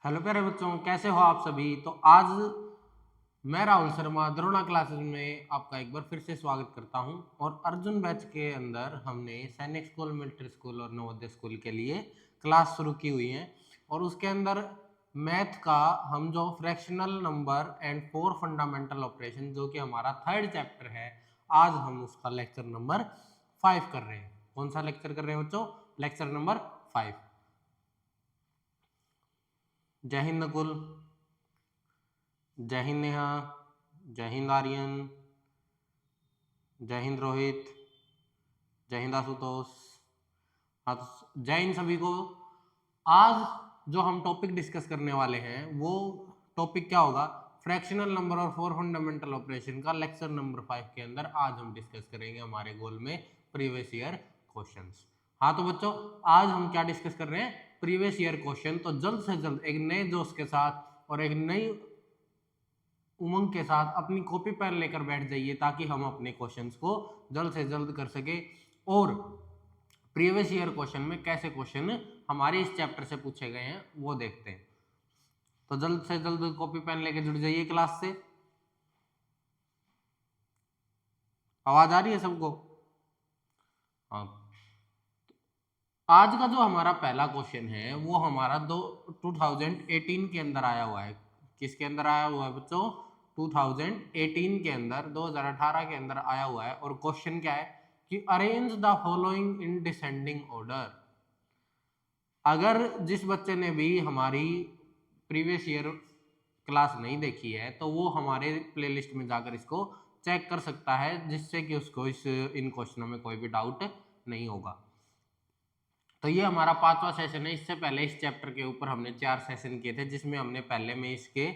Hello प्यारे बच्चों, कैसे हो आप सभी। तो आज मैं राहुल शर्मा द्रोणा क्लासेस में आपका एक बार फिर से स्वागत करता हूं। और अर्जुन बैच के अंदर हमने सैनिक स्कूल, मिलिट्री स्कूल और नवोदय स्कूल के लिए क्लास शुरू की हुई है। और उसके अंदर मैथ का हम जो fractional number and four fundamental operation, जो कि हमारा थर्ड चैप्टर है, आज हम उसका लेक्चर नंबर 5 कर रहे हैं। कौन सा लेक्चर कर रहे हैं बच्चों? Lecture number 5। जय हिंद नकुल, जय हिंद नेहा, जय हिंद आर्यन, जय हिंद रोहित, जय हिंद आशुतोष। हाँ, तो जय हिंद सभी को। आज जो हम टॉपिक डिस्कस करने वाले हैं वो टॉपिक क्या होगा? फ्रैक्शनल नंबर और फोर फंडामेंटल ऑपरेशन का लेक्चर नंबर 5 के अंदर आज हम डिस्कस करेंगे हमारे गोल में प्रीवियस ईयर क्वेश्चंस। हाँ तो बच्चों, आज हम क्या डिस्कस कर रहे हैं? Previous year question. तो जल्द से जल्द एक नए जोश के साथ और एक नई उमंग के साथ अपनी कॉपी पेन लेकर बैठ जाइए, ताकि हम अपने क्वेश्चंस को जल्द से जल्द कर सके। और प्रीवियस ईयर क्वेश्चन में कैसे क्वेश्चन हमारे इस चैप्टर से पूछे गए हैं वो देखते हैं। तो जल्द से जल्द कॉपी पेन लेकर जुड़ जाइए क्लास से। आवाज आ रही है सबको? हाँ। आज का जो हमारा पहला क्वेश्चन है वो हमारा 2018 के अंदर आया हुआ है। किसके अंदर आया हुआ है बच्चों? 2018 के अंदर, 2018 के अंदर आया हुआ है। और क्वेश्चन क्या है कि arrange the following in descending order. अगर जिस बच्चे ने भी हमारी प्रीवियस ईयर क्लास नहीं देखी है तो वो हमारे प्लेलिस्ट में जाकर इसको चेक कर सकता है, जिससे कि उसको इन क्वेश्चनों में कोई भी डाउट नहीं होगा। तो ये हमारा 5वां सेशन है। इससे पहले इस चैप्टर के ऊपर हमने 4 सेशन किए थे, जिसमें हमने पहले में इसके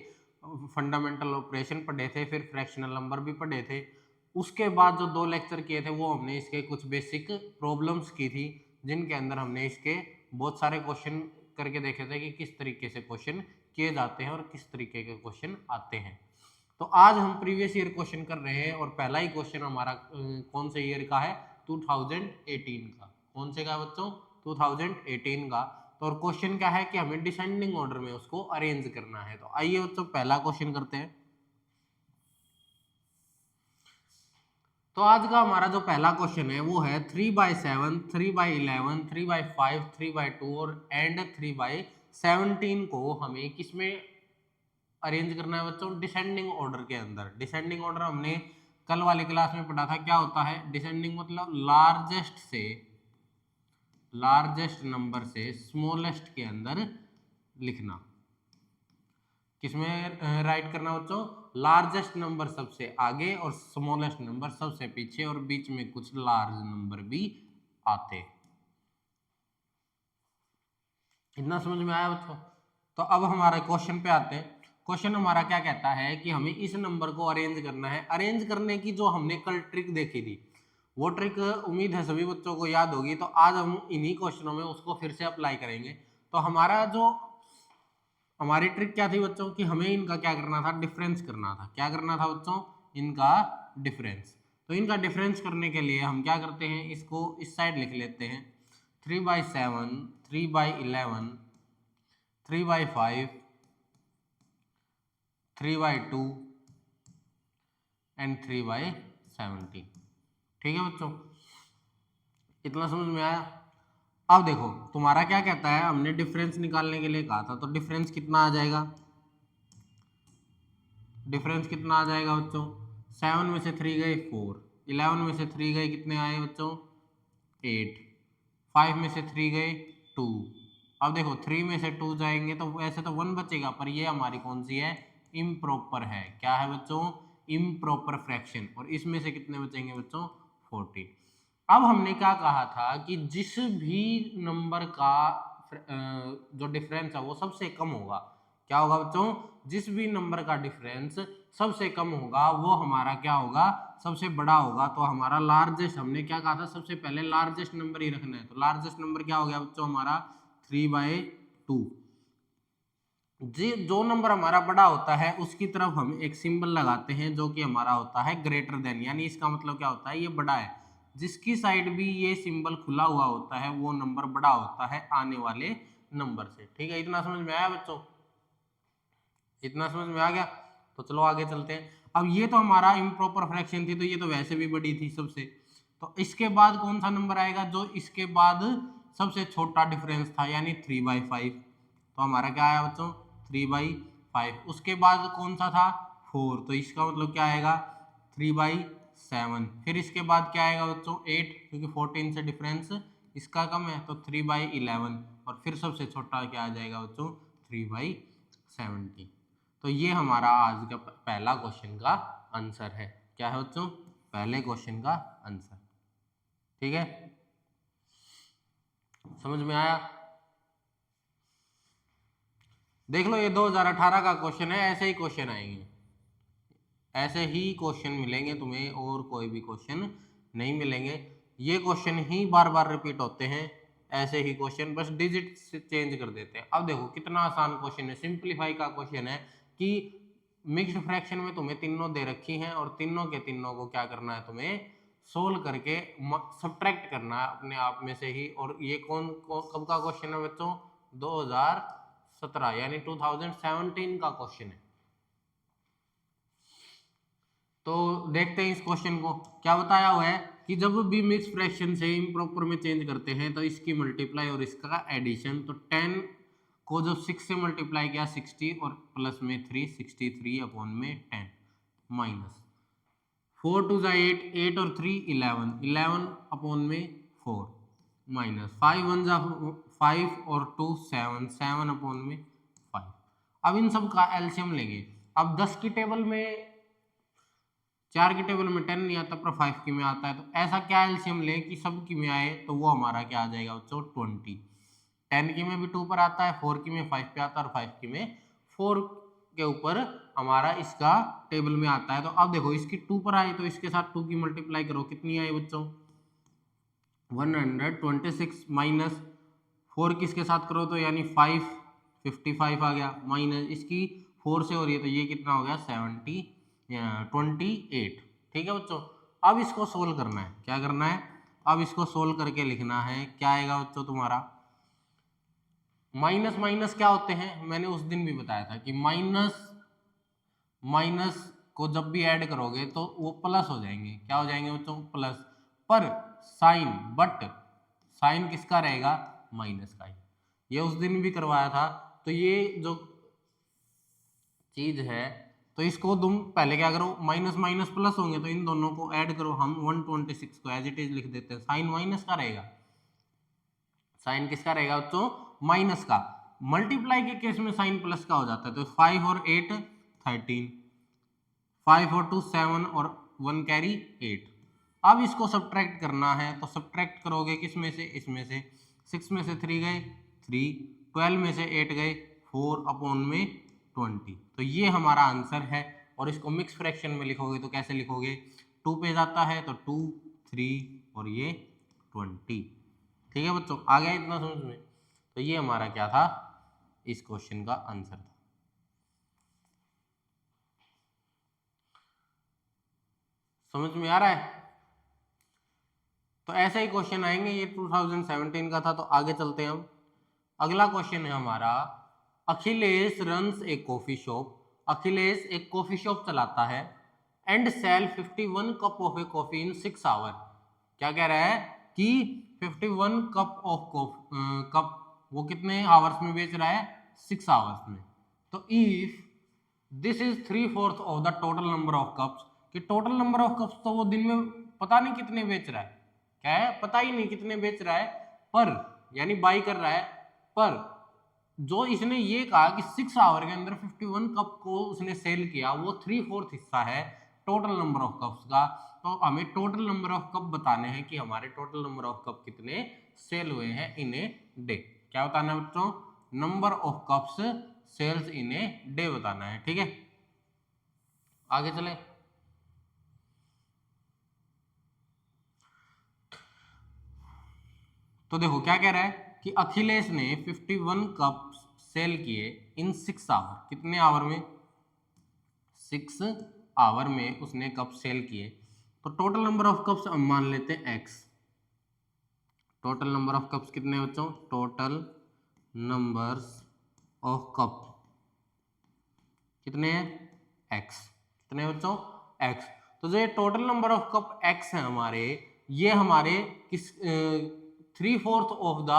फंडामेंटल ऑपरेशन पढ़े थे, फिर फ्रैक्शनल नंबर भी पढ़े थे। उसके बाद जो 2 लेक्चर किए थे वो हमने इसके कुछ बेसिक प्रॉब्लम्स की थी, जिनके अंदर हमने इसके बहुत सारे क्वेश्चन करके देखे थे कि किस तरीके से क्वेश्चन किए जाते हैं और किस तरीके के क्वेश्चन आते हैं। तो आज हम प्रीवियस ईयर क्वेश्चन कर रहे हैं और पहला ही क्वेश्चन हमारा कौन से ईयर का है? 2018 का। कौन से का बच्चों? 2018 का। तो और क्वेश्चन क्या है कि हमें डिसेंडिंग ऑर्डर में उसको अरेंज करना है। तो आइए बच्चों पहला क्वेश्चन करते हैं। तो आज का हमारा जो पहला क्वेश्चन है वो है 3/7, 3/11, 3/5, 3/2 और एंड 3/17 को हमें किसमें अरेंज करना है बच्चों? डिसेंडिंग ऑर्डर के अंदर। डिसेंडिंग ऑर्डर हमने कल वाली क्लास में पढ़ा था। क्या होता है डिसेंडिंग? मतलब लार्जेस्ट नंबर से स्मॉलेस्ट के अंदर लिखना। किसमें राइट करना बच्चों? लार्जेस्ट नंबर सबसे आगे और स्मॉलेस्ट नंबर सबसे पीछे, और बीच में कुछ लार्ज नंबर भी आते। इतना समझ में आया बच्चों? तो अब हमारे क्वेश्चन पे आते हैं। क्वेश्चन हमारा क्या कहता है कि हमें इस नंबर को अरेंज करना है। अरेंज करने की जो हमने कल ट्रिक देखी थी, वो ट्रिक उम्मीद है सभी बच्चों को याद होगी। तो आज हम इन्हीं क्वेश्चनों में उसको फिर से अप्लाई करेंगे। तो हमारी ट्रिक क्या थी बच्चों? कि हमें इनका क्या करना था? डिफरेंस करना था। क्या करना था बच्चों? इनका डिफरेंस। तो इनका डिफरेंस करने के लिए हम क्या करते हैं? इसको इस साइड लिख लेते हैं। 3/7, 3/11, 3/5, 3/2 एंड 3/17। ठीक है बच्चों, इतना समझ में आया? अब देखो तुम्हारा क्या कहता है, हमने डिफरेंस निकालने के लिए कहा था। तो डिफरेंस कितना आ जाएगा? डिफरेंस कितना आ जाएगा बच्चों? 7 में से 3 गए 4, 11 में से 3 गए कितने आए बच्चों? 8, 5 में से 3 गए 2। अब देखो 3 में से 2 जाएंगे तो वैसे तो 1 बचेगा, पर ये हमारी कौन सी है? इम्प्रॉपर है। क्या है बच्चों? Improper fraction. और इसमें से कितने बचेंगे बच्चों? 14। अब हमने क्या कहा था कि जिस भी नंबर का जो डिफरेंस है वो सबसे कम होगा। क्या होगा बच्चों? जिस भी नंबर का डिफरेंस सबसे कम होगा वो हमारा क्या होगा? सबसे बड़ा होगा। तो हमारा लार्जेस्ट, हमने क्या कहा था? सबसे पहले लार्जेस्ट नंबर ही रखना है। तो लार्जेस्ट नंबर क्या हो गया बच्चों? हमारा 3/2। जी, जो नंबर हमारा बड़ा होता है उसकी तरफ हम एक सिंबल लगाते हैं जो कि हमारा होता है ग्रेटर देन, यानी इसका मतलब क्या होता है? ये बड़ा है। जिसकी साइड भी ये सिंबल खुला हुआ होता है वो नंबर बड़ा होता है आने वाले नंबर से। ठीक है, इतना समझ में आया बच्चों? इतना समझ में आ गया? तो चलो आगे चलते हैं। अब ये तो हमारा इम्प्रॉपर फ्रैक्शन थी, तो ये तो वैसे भी बड़ी थी सबसे। तो इसके बाद कौन सा नंबर आएगा? जो इसके बाद सबसे छोटा डिफरेंस था, यानी 3/5। तो हमारा क्या आया बच्चों? 3/5। उसके बाद कौन सा था? 4। तो इसका मतलब क्या आएगा? 3/7। फिर इसके बाद क्या आएगा बच्चों? 8, क्योंकि 14 से डिफरेंस इसका कम है, तो 3/11। और फिर सबसे छोटा क्या आ जाएगा बच्चों? 3/70। तो ये हमारा आज का पहला क्वेश्चन का आंसर है। क्या है बच्चों? पहले क्वेश्चन का आंसर। ठीक है, समझ में आया? देख लो, ये 2018 का क्वेश्चन है, ऐसे ही क्वेश्चन आएंगे, ऐसे ही क्वेश्चन मिलेंगे तुम्हें, और कोई भी क्वेश्चन नहीं मिलेंगे। ये क्वेश्चन ही बार बार रिपीट होते हैं, ऐसे ही क्वेश्चन, बस डिजिट चेंज कर देते हैं। अब देखो कितना आसान क्वेश्चन है, सिंपलीफाई का क्वेश्चन है कि मिक्स्ड फ्रैक्शन में तुम्हें तीनों दे रखी हैं, और तीनों के तीनों को क्या करना है? तुम्हें सोल्व करके सब्ट्रैक्ट करना है अपने आप में से ही। और ये कब का क्वेश्चन है बच्चों? 2017, यानी 2017 का क्वेश्चन है। तो देखते हैं इस क्वेश्चन को। क्या बताया हुआ है कि जब भी मिक्स फ्रैक्शन से इम्प्रॉपर में चेंज करते हैं, तो इसकी मल्टीप्लाई और इसका एडिशन, तो 10 को जब 6 से मल्टीप्लाई किया 60, और प्लस में 3, 63 अपॉन में 10, माइनस 4 टू 8, 8 और 3 11, 11 अपॉन में 4, माइनस 5 1 5 और 2 7, 7 अपॉन में 5। अब इन सब का एलसीएम लेंगे। अब 10 की टेबल में, 4 की टेबल में 10 नहीं आता, पर 5 की में आता है। तो ऐसा क्या एलसीएम लें कि सब की में आए? तो वो हमारा क्या आ जाएगा बच्चों? 20। 10 की में भी 2 पर आता है, 4 की में 5 पे आता है, और 5 की में 4 के ऊपर हमारा इसका टेबल में आता है। तो अब देखो, इसकी 2 पर आई, तो इसके साथ 2 की मल्टीप्लाई करो, कितनी आई बच्चों? 126, माइनस 4 किसके साथ करो तो यानी 5, 55 आ गया, माइनस इसकी 4 से हो रही है, तो ये कितना हो गया? 28। ठीक है बच्चों, अब इसको सोल्व करना है। क्या करना है? अब इसको सोल्व करके लिखना है। क्या आएगा बच्चों तुम्हारा? माइनस माइनस क्या होते हैं? मैंने उस दिन भी बताया था कि माइनस माइनस को जब भी ऐड करोगे तो वो प्लस हो जाएंगे। क्या हो जाएंगे बच्चों? प्लस। पर साइन, बट साइन किसका रहेगा? माइनस का ही। ये उस दिन भी करवाया था। तो ये जो चीज है, तो इसको तुम पहले क्या करो? माइनस माइनस प्लस होंगे, तो इन दोनों को ऐड करो। हम 126 को एज इट इज लिख देते हैं। साइन माइनस का रहेगा, साइन किसका रहेगा बच्चों? माइनस का। मल्टीप्लाई के केस में साइन प्लस का हो जाता है। तो 5 और 8 13, 5 और 2 7, और 1 कैरी 8। अब इसको सब्ट्रैक्ट करना है, तो सब्ट्रैक्ट करोगे किस में से? इसमें से। 6 में से 3 गए 3, 12 में से 8 गए 4 अपॉन में 20। तो ये हमारा आंसर है। और इसको मिक्स फ्रैक्शन में लिखोगे तो कैसे लिखोगे? 2 पे जाता है तो 2, 3 और ये 20। ठीक है बच्चों, आ गया इतना समझ में? तो ये हमारा क्या था? इस क्वेश्चन का आंसर था। समझ में आ रहा है? तो ऐसे ही क्वेश्चन आएंगे। ये 2017 का था। तो आगे चलते हैं हम। अगला क्वेश्चन है हमारा, Akhilesh runs a coffee shop. Akhilesh एक कॉफी शॉप चलाता है and sell 51 cup of a coffee in 6 hour. क्या कह रहा है कि 51 कप ऑफ कप वो कितने आवर्स में बेच रहा है? 6 आवर्स में। तो if this is 3/4 of the total number of cups, कि टोटल नंबर ऑफ कप्स तो वो दिन में पता नहीं कितने बेच रहा है। क्या है? पता ही नहीं कितने बेच रहा है, पर यानी बाई कर रहा है। पर जो इसने ये कहा कि 6 आवर के अंदर 51 कप को उसने सेल किया, वो 3/4 हिस्सा है टोटल नंबर ऑफ कप्स का। तो हमें टोटल नंबर ऑफ कप बताने हैं कि हमारे टोटल नंबर ऑफ कप कितने सेल हुए हैं इन ए डे। क्या बताना है बच्चों? Number of cups sells in a day बताना है। ठीक है, आगे चले। तो देखो क्या कह रहा है कि अखिलेश ने 51 कप सेल किए इन 6 आवर। कितने आवर में? 6 आवर में उसने कप सेल किए। तो टोटल नंबर ऑफ कप्स हम मान लेते हैं x. Total number of cups कितने बच्चों? टोटल नंबर्स ऑफ कप कितने हैं x, कितने बच्चों x। तो जो total number of cup x है हमारे, ये हमारे किस 3/4 of the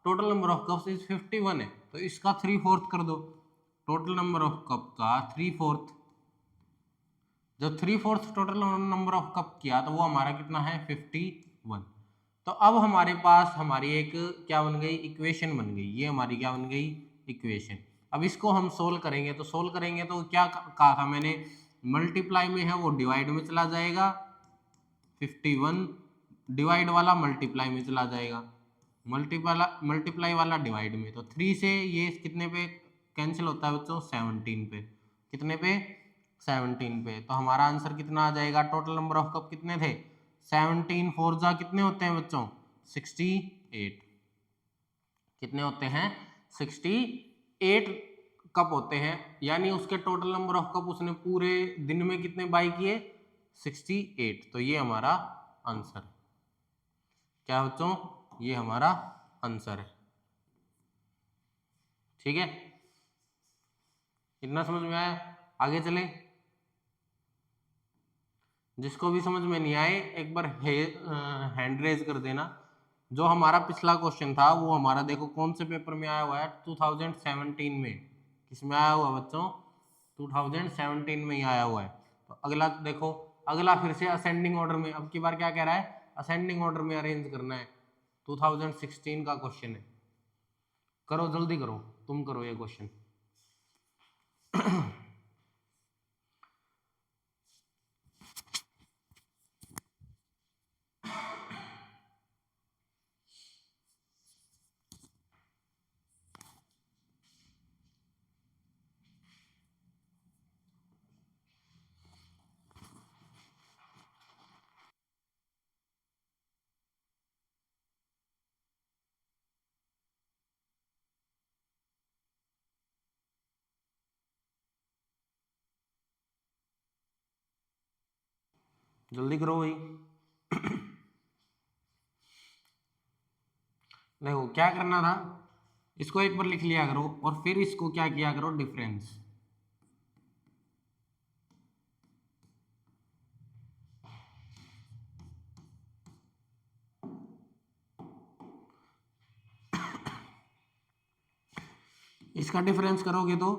total number of cups is 51 है, तो इसका 3/4 कर दो। टोटल नंबर ऑफ कप का 3/4, जब 3/4 टोटल नंबर ऑफ कप किया तो वो हमारा कितना है 51। तो अब हमारे पास हमारी एक क्या बन गई इक्वेशन बन गई, ये हमारी क्या बन गई इक्वेशन। अब इसको हम सोल्व करेंगे, तो सोल्व करेंगे तो क्या कहा था मैंने, मल्टीप्लाई में है वो डिवाइड में चला जाएगा, 51 डिवाइड वाला मल्टीप्लाई में चला जाएगा, मल्टीप्लाई वाला डिवाइड में। तो 3 से ये कितने पे कैंसिल होता है बच्चों 17 पे, कितने पे 17 पे। तो हमारा आंसर कितना आ जाएगा, टोटल नंबर ऑफ कप कितने थे 17 4 जा कितने होते हैं बच्चों 68, कितने होते हैं 68 कप होते हैं, यानी उसके टोटल नंबर ऑफ कप उसने पूरे दिन में कितने बाई किए 68। तो ये हमारा आंसर है, क्या बच्चों ये हमारा आंसर है। ठीक है, इतना समझ में आया, आगे चले। जिसको भी समझ में नहीं आए एक बार हैंड रेज कर देना। जो हमारा पिछला क्वेश्चन था वो हमारा देखो कौन से पेपर में आया हुआ है 2017 में, किसमें आया हुआ बच्चों 2017 में ही आया हुआ है। तो अगला देखो, अगला फिर से असेंडिंग ऑर्डर में, अब की बार क्या कह रहा है असेंडिंग ऑर्डर में अरेंज करना है, 2016 का क्वेश्चन है। करो जल्दी करो, तुम करो ये क्वेश्चन। जल्दी करो भाई। देखो क्या करना था, इसको एक बार लिख लिया करो और फिर इसको क्या किया करो डिफरेंस। इसका डिफरेंस करोगे तो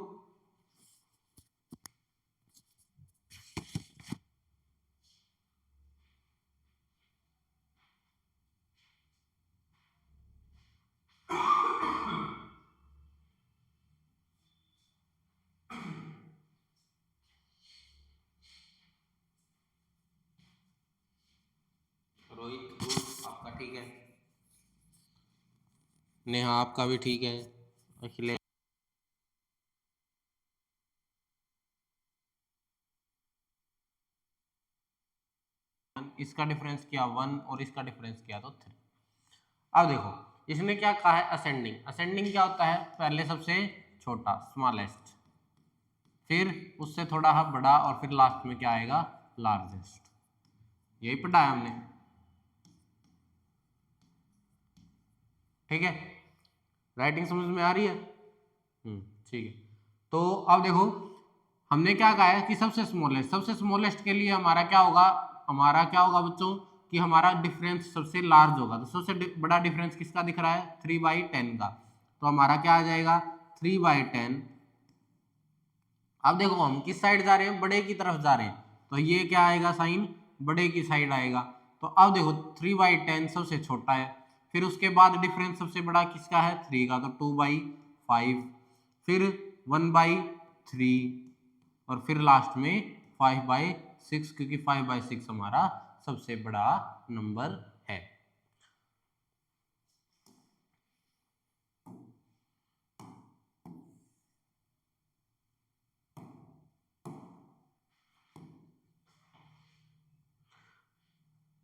रोहित गुड, आपका ठीक है, नेहा आपका भी ठीक है, अखिलेश इसका डिफरेंस किया 1 और इसका डिफरेंस किया तो 3। अब देखो इसने क्या कहा है असेंडिंग, असेंडिंग क्या होता है पहले सबसे छोटा स्मॉलेस्ट, फिर उससे थोड़ा बड़ा और फिर लास्ट में क्या आएगा लार्जेस्ट, यही पढ़ा है हमने। ठीक है, राइटिंग समझ में आ रही है, ठीक है। तो अब देखो हमने क्या कहा है कि सबसे स्मॉलेस्ट, सबसे स्मॉलेस्ट के लिए हमारा क्या होगा, हमारा क्या होगा बच्चों कि हमारा डिफरेंस सबसे लार्ज होगा। तो सबसे बड़ा डिफरेंस किसका दिख रहा है 3/10 का, तो हमारा क्या आ जाएगा 3/10। अब देखो हम किस साइड जा रहे हैं बड़े की तरफ जा रहे हैं, तो ये क्या आएगा साइन बड़े की साइड आएगा। तो अब देखो 3/10 सबसे छोटा है, फिर उसके बाद डिफरेंस सबसे बड़ा किसका है 3 का, तो 2/5, फिर 1/3 और फिर लास्ट में 5/6, क्योंकि 5/6 हमारा सबसे बड़ा नंबर है।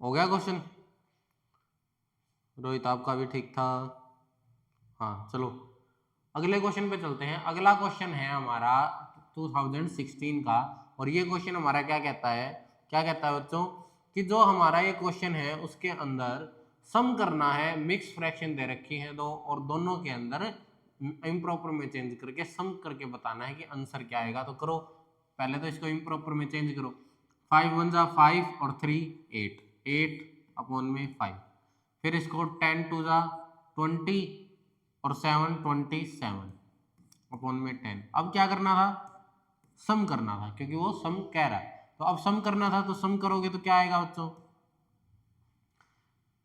हो गया क्वेश्चन, रोहित आपका भी ठीक था। हाँ चलो अगले क्वेश्चन पे चलते हैं। अगला क्वेश्चन है हमारा 2016 का, और ये क्वेश्चन हमारा क्या कहता है, क्या कहता है बच्चों कि जो हमारा ये क्वेश्चन है उसके अंदर सम करना है, मिक्स फ्रैक्शन दे रखी है दो और दोनों के अंदर इम्प्रॉपर में चेंज करके सम करके बताना है कि आंसर क्या आएगा। तो करो, पहले तो इसको इम्प्रॉपर में चेंज करो। 5 1 जा 5 और 3 8, 8 अपॉन में 5। फिर इसको 10 2 जा 20 और 7 27 अपॉन में 10। अब क्या करना था, सम करना था, क्योंकि वो सम कह रहा है। तो अब सम करना था, तो सम करोगे तो क्या आएगा बच्चों,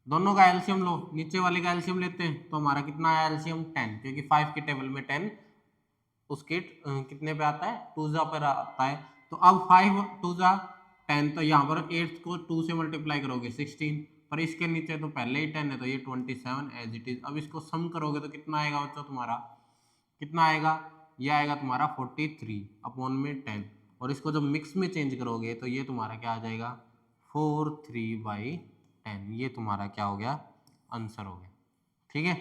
दोनों का एलसीएम लो, नीचे वाले का एलसीएम लेते हैं, तो हमारा कितना आया एलसीएम 10, क्योंकि 5 की टेबल में 10 उसके कितने पे आता है, 2 जा पर आता है। तो अब 5 2 जा 10, तो यहाँ पर 8 को 2 से मल्टीप्लाई करोगे 16, पर इसके नीचे तो पहले ही 10 है, तो ये 27 एज इट इज। अब इसको सम करोगे तो कितना आएगा बच्चों तुम्हारा, कितना आएगा, ये आएगा तुम्हारा 43 अपॉन में 10, और इसको जब मिक्स में चेंज करोगे तो ये तुम्हारा क्या आ जाएगा 43/10। ये तुम्हारा क्या हो गया, आंसर हो गया। ठीक है,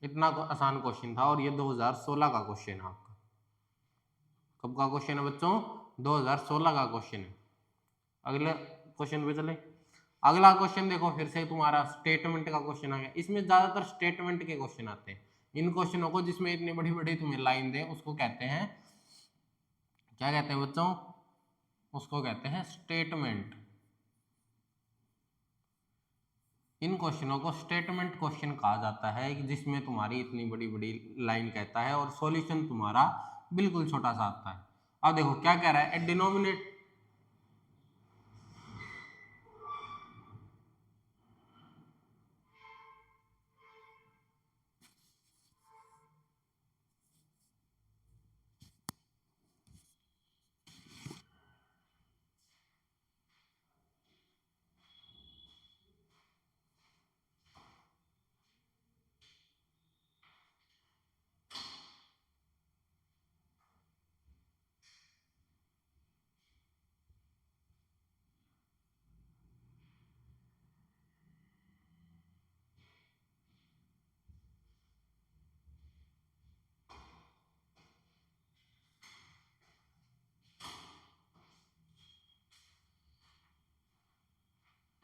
इतना आसान क्वेश्चन था, और ये 2016 का क्वेश्चन है आपका। कब का क्वेश्चन है बच्चों, 2016 का क्वेश्चन है। अगले क्वेश्चन पे चले। अगला क्वेश्चन देखो, फिर से तुम्हारा स्टेटमेंट का क्वेश्चन आ गया। इसमें ज्यादातर स्टेटमेंट के क्वेश्चन आते हैं। इन क्वेश्चनों को जिसमें इतनी बड़ी बड़ी तुम्हें लाइन दे उसको कहते हैं, क्या कहते हैं बच्चों, उसको कहते हैं स्टेटमेंट। इन क्वेश्चनों को स्टेटमेंट क्वेश्चन कहा जाता है, जिसमें तुम्हारी इतनी बड़ी बड़ी लाइन कहता है और सॉल्यूशन तुम्हारा बिल्कुल छोटा सा आता है। अब देखो क्या कह रहा है, ए डिनोमिनेट,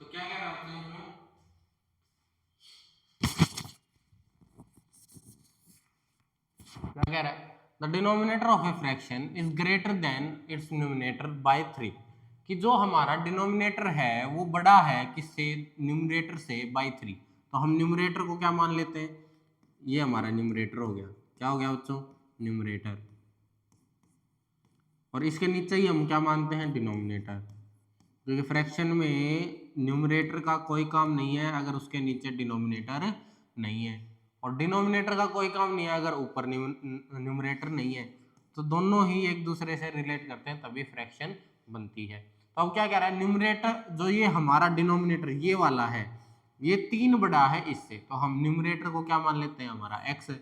तो क्या कह रहा है इसमें, क्या कह रहा है, the denominator of a fraction is greater than its numerator by 3, कि जो हमारा डिनोमिनेटर है वो बड़ा है किससे, न्यूमिनेटर से बाय 3। तो हम न्यूमिनेटर को क्या मान लेते हैं, ये हमारा न्यूमिनेटर हो गया, क्या हो गया बच्चों, न्यूमिनेटर, और इसके नीचे ही हम क्या मानते हैं, डिनोमिनेटर, क्योंकि फ्रैक्शन में न्यूमरेटर का कोई काम नहीं है अगर उसके नीचे डिनोमिनेटर नहीं है, और डिनोमिनेटर का कोई काम नहीं है अगर ऊपर न्यूमरेटर नहीं है। तो दोनों ही एक दूसरे से रिलेट करते हैं, तभी फ्रैक्शन बनती है। तो अब क्या कह रहा है, न्यूमरेटर जो ये हमारा डिनोमिनेटर ये वाला है, ये 3 बड़ा है इससे, तो हम न्यूमरेटर को क्या मान लेते हैं, हमारा x,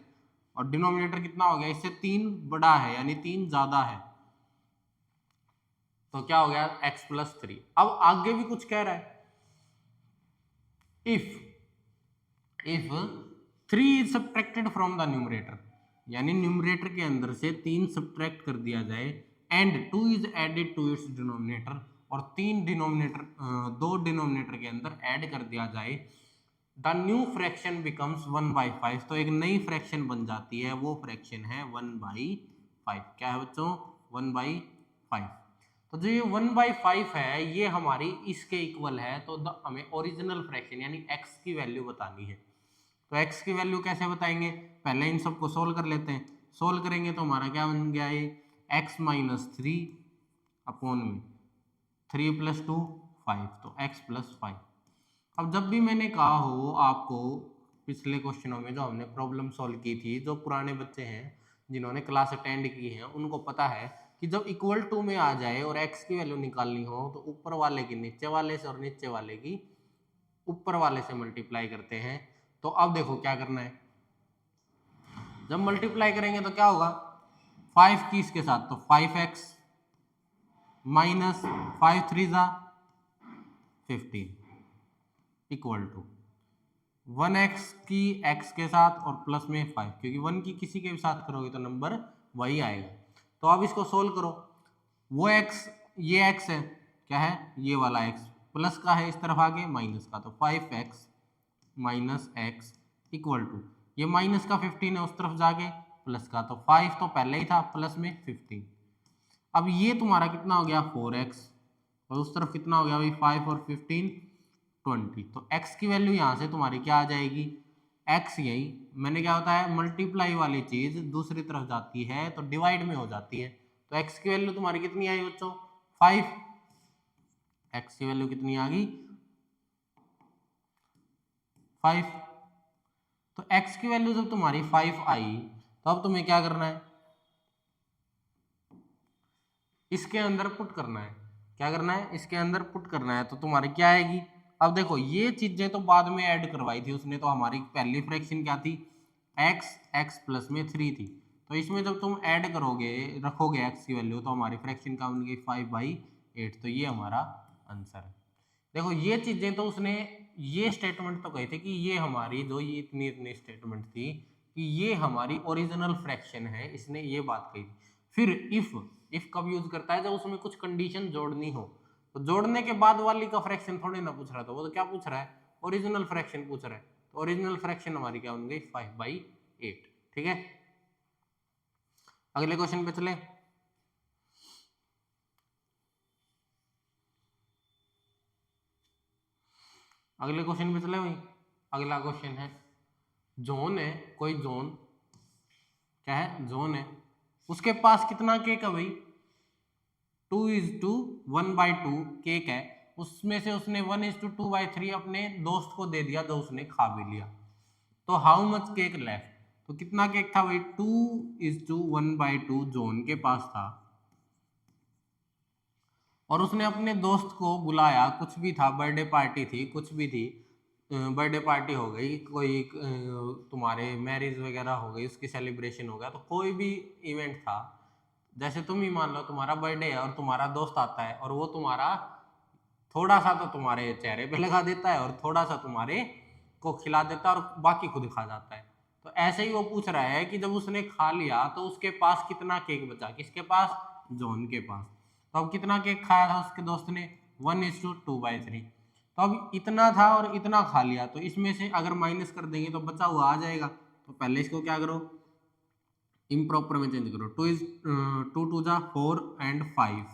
और डिनोमिनेटर कितना हो गया, इससे 3 बड़ा है, यानी 3 ज्यादा है, तो क्या हो गया x+3। अब आगे भी कुछ कह रहा है, if 3 is subtracted from the numerator, यानी न्यूमरेटर के अंदर से 3 सब्ट्रैक्ट कर दिया जाए, and 2 is added to its denominator, और 3 डिनोमिनेटर 2 डिनोमिनेटर के अंदर ऐड कर दिया जाए, द न्यू फ्रैक्शन बिकम्स 1/5। तो एक नई फ्रैक्शन बन जाती है, वो फ्रैक्शन है 1/5। क्या है बच्चों, 1/5। तो जो ये 1/5 है ये हमारी इसके इक्वल है, तो हमें ओरिजिनल फ्रैक्शन यानी x की वैल्यू बतानी है। तो x की वैल्यू कैसे बताएंगे, पहले इन सबको सोल्व कर लेते हैं। सोल्व करेंगे तो हमारा क्या बन गया, ये x-3 अपॉन में 3 + 2 5, तो x+5। अब जब भी मैंने कहा हो आपको, पिछले क्वेश्चनों में जो हमने प्रॉब्लम सॉल्व की थी, जो पुराने बच्चे हैं जिन्होंने क्लास अटेंड की है उनको पता है कि जब इक्वल टू में आ जाए और x की वैल्यू निकालनी हो तो ऊपर वाले की नीचे वाले से और नीचे वाले की ऊपर वाले से मल्टीप्लाई करते हैं। तो अब देखो क्या करना है, जब मल्टीप्लाई करेंगे तो क्या होगा, 5 की इसके साथ, तो 5x माइनस 5 3 जा 15 इक्वल टू 1x की x के साथ और प्लस में 5, क्योंकि 1 की किसी के भी साथ करोगे तो नंबर वही आएगा। तो अब इसको सोल्व करो, वो x, ये x है, क्या है, ये वाला x प्लस का है इस तरफ आगे माइनस का, तो 5x minus x equal to, ये माइनस का 15 है उस तरफ जाके, प्लस का तो 5 तो पहले ही था, प्लस में 15। अब ये तुम्हारा कितना हो गया 4x, और उस तरफ कितना हो गया भाई 5 और 15 20। तो x की वैल्यू यहाँ से तुम्हारी क्या आ जाएगी, x यही मैंने क्या होता है मल्टीप्लाई वाली चीज दूसरी तरफ जाती है तो डिवाइड में हो जाती है। तो x की वैल्यू तुम्हारी कितनी आई बच्चों 5, x की वैल्यू कितनी आ गई 5। तो x की वैल्यू जब तुम्हारी 5 आई तो अब तुम्हें क्या करना है, इसके अंदर पुट करना है। क्या करना है, इसके अंदर पुट करना है। तो तुम्हारी क्या आएगी, अब देखो ये चीजें तो बाद में ऐड करवाई थी उसने, तो हमारी पहली फ्रैक्शन क्या थी x प्लस में 3 थी। तो इसमें जब तुम ऐड करोगे रखोगे x की वैल्यू तो हमारी फ्रैक्शन क्या बन गई 5/8। तो ये हमारा आंसर है। देखो ये चीजें तो उसने ये स्टेटमेंट तो कही थी कि ये हमारी जो ये इतनी इतनी स्टेटमेंट थी कि ये हमारी ओरिजिनल फ्रैक्शन है, इसने ये बात कही थी। फिर इफ कब यूज करता है, जब उसमें कुछ कंडीशन जोड़नी हो। तो जोड़ने के बाद वाली का फ्रैक्शन थोड़ी ना पूछ रहा था, वो तो क्या पूछ रहा है ओरिजिनल फ्रैक्शन पूछ रहा है। तो ओरिजिनल फ्रैक्शन हमारी क्या बन गई 5/8। ठीक है, अगले क्वेश्चन पे चले। अगले क्वेश्चन पे चले भाई। अगला क्वेश्चन है जोन है, कोई जोन क्या है जोन है, उसके पास कितना केक है भाई 2:1/2 केक है। उसमें से उसने 1:2/3 अपने दोस्त को दे दिया जो उसने खा भी लिया। तो हाउ मच केक लेफ्ट, तो कितना केक था भाई 2:1/2 जोन के पास था, और उसने अपने दोस्त को बुलाया, कुछ भी था बर्थडे पार्टी थी कुछ भी थी, बर्थडे पार्टी हो गई कोई तुम्हारे मैरिज वगैरह हो गई उसकी सेलिब्रेशन हो गया, तो कोई भी इवेंट था। जैसे तुम ही मान लो तुम्हारा बर्थडे है और तुम्हारा दोस्त आता है और वो तुम्हारा थोड़ा सा तो तुम्हारे चेहरे पे लगा देता है और थोड़ा सा तुम्हारे को खिला देता है और बाकी खुद खा जाता है। तो ऐसे ही वो पूछ रहा है कि जब उसने खा लिया तो उसके पास कितना केक बचा, किसके पास जॉन के पास। तो अब कितना केक खाया था उसके दोस्त ने 1:2/3। तो अब इतना था और इतना खा लिया, तो इसमें से अगर माइनस कर देंगे तो बचा हुआ आ जाएगा। तो पहले इसको क्या करो इम्प्रॉपर में चेंज करो, 2 2 4 and 5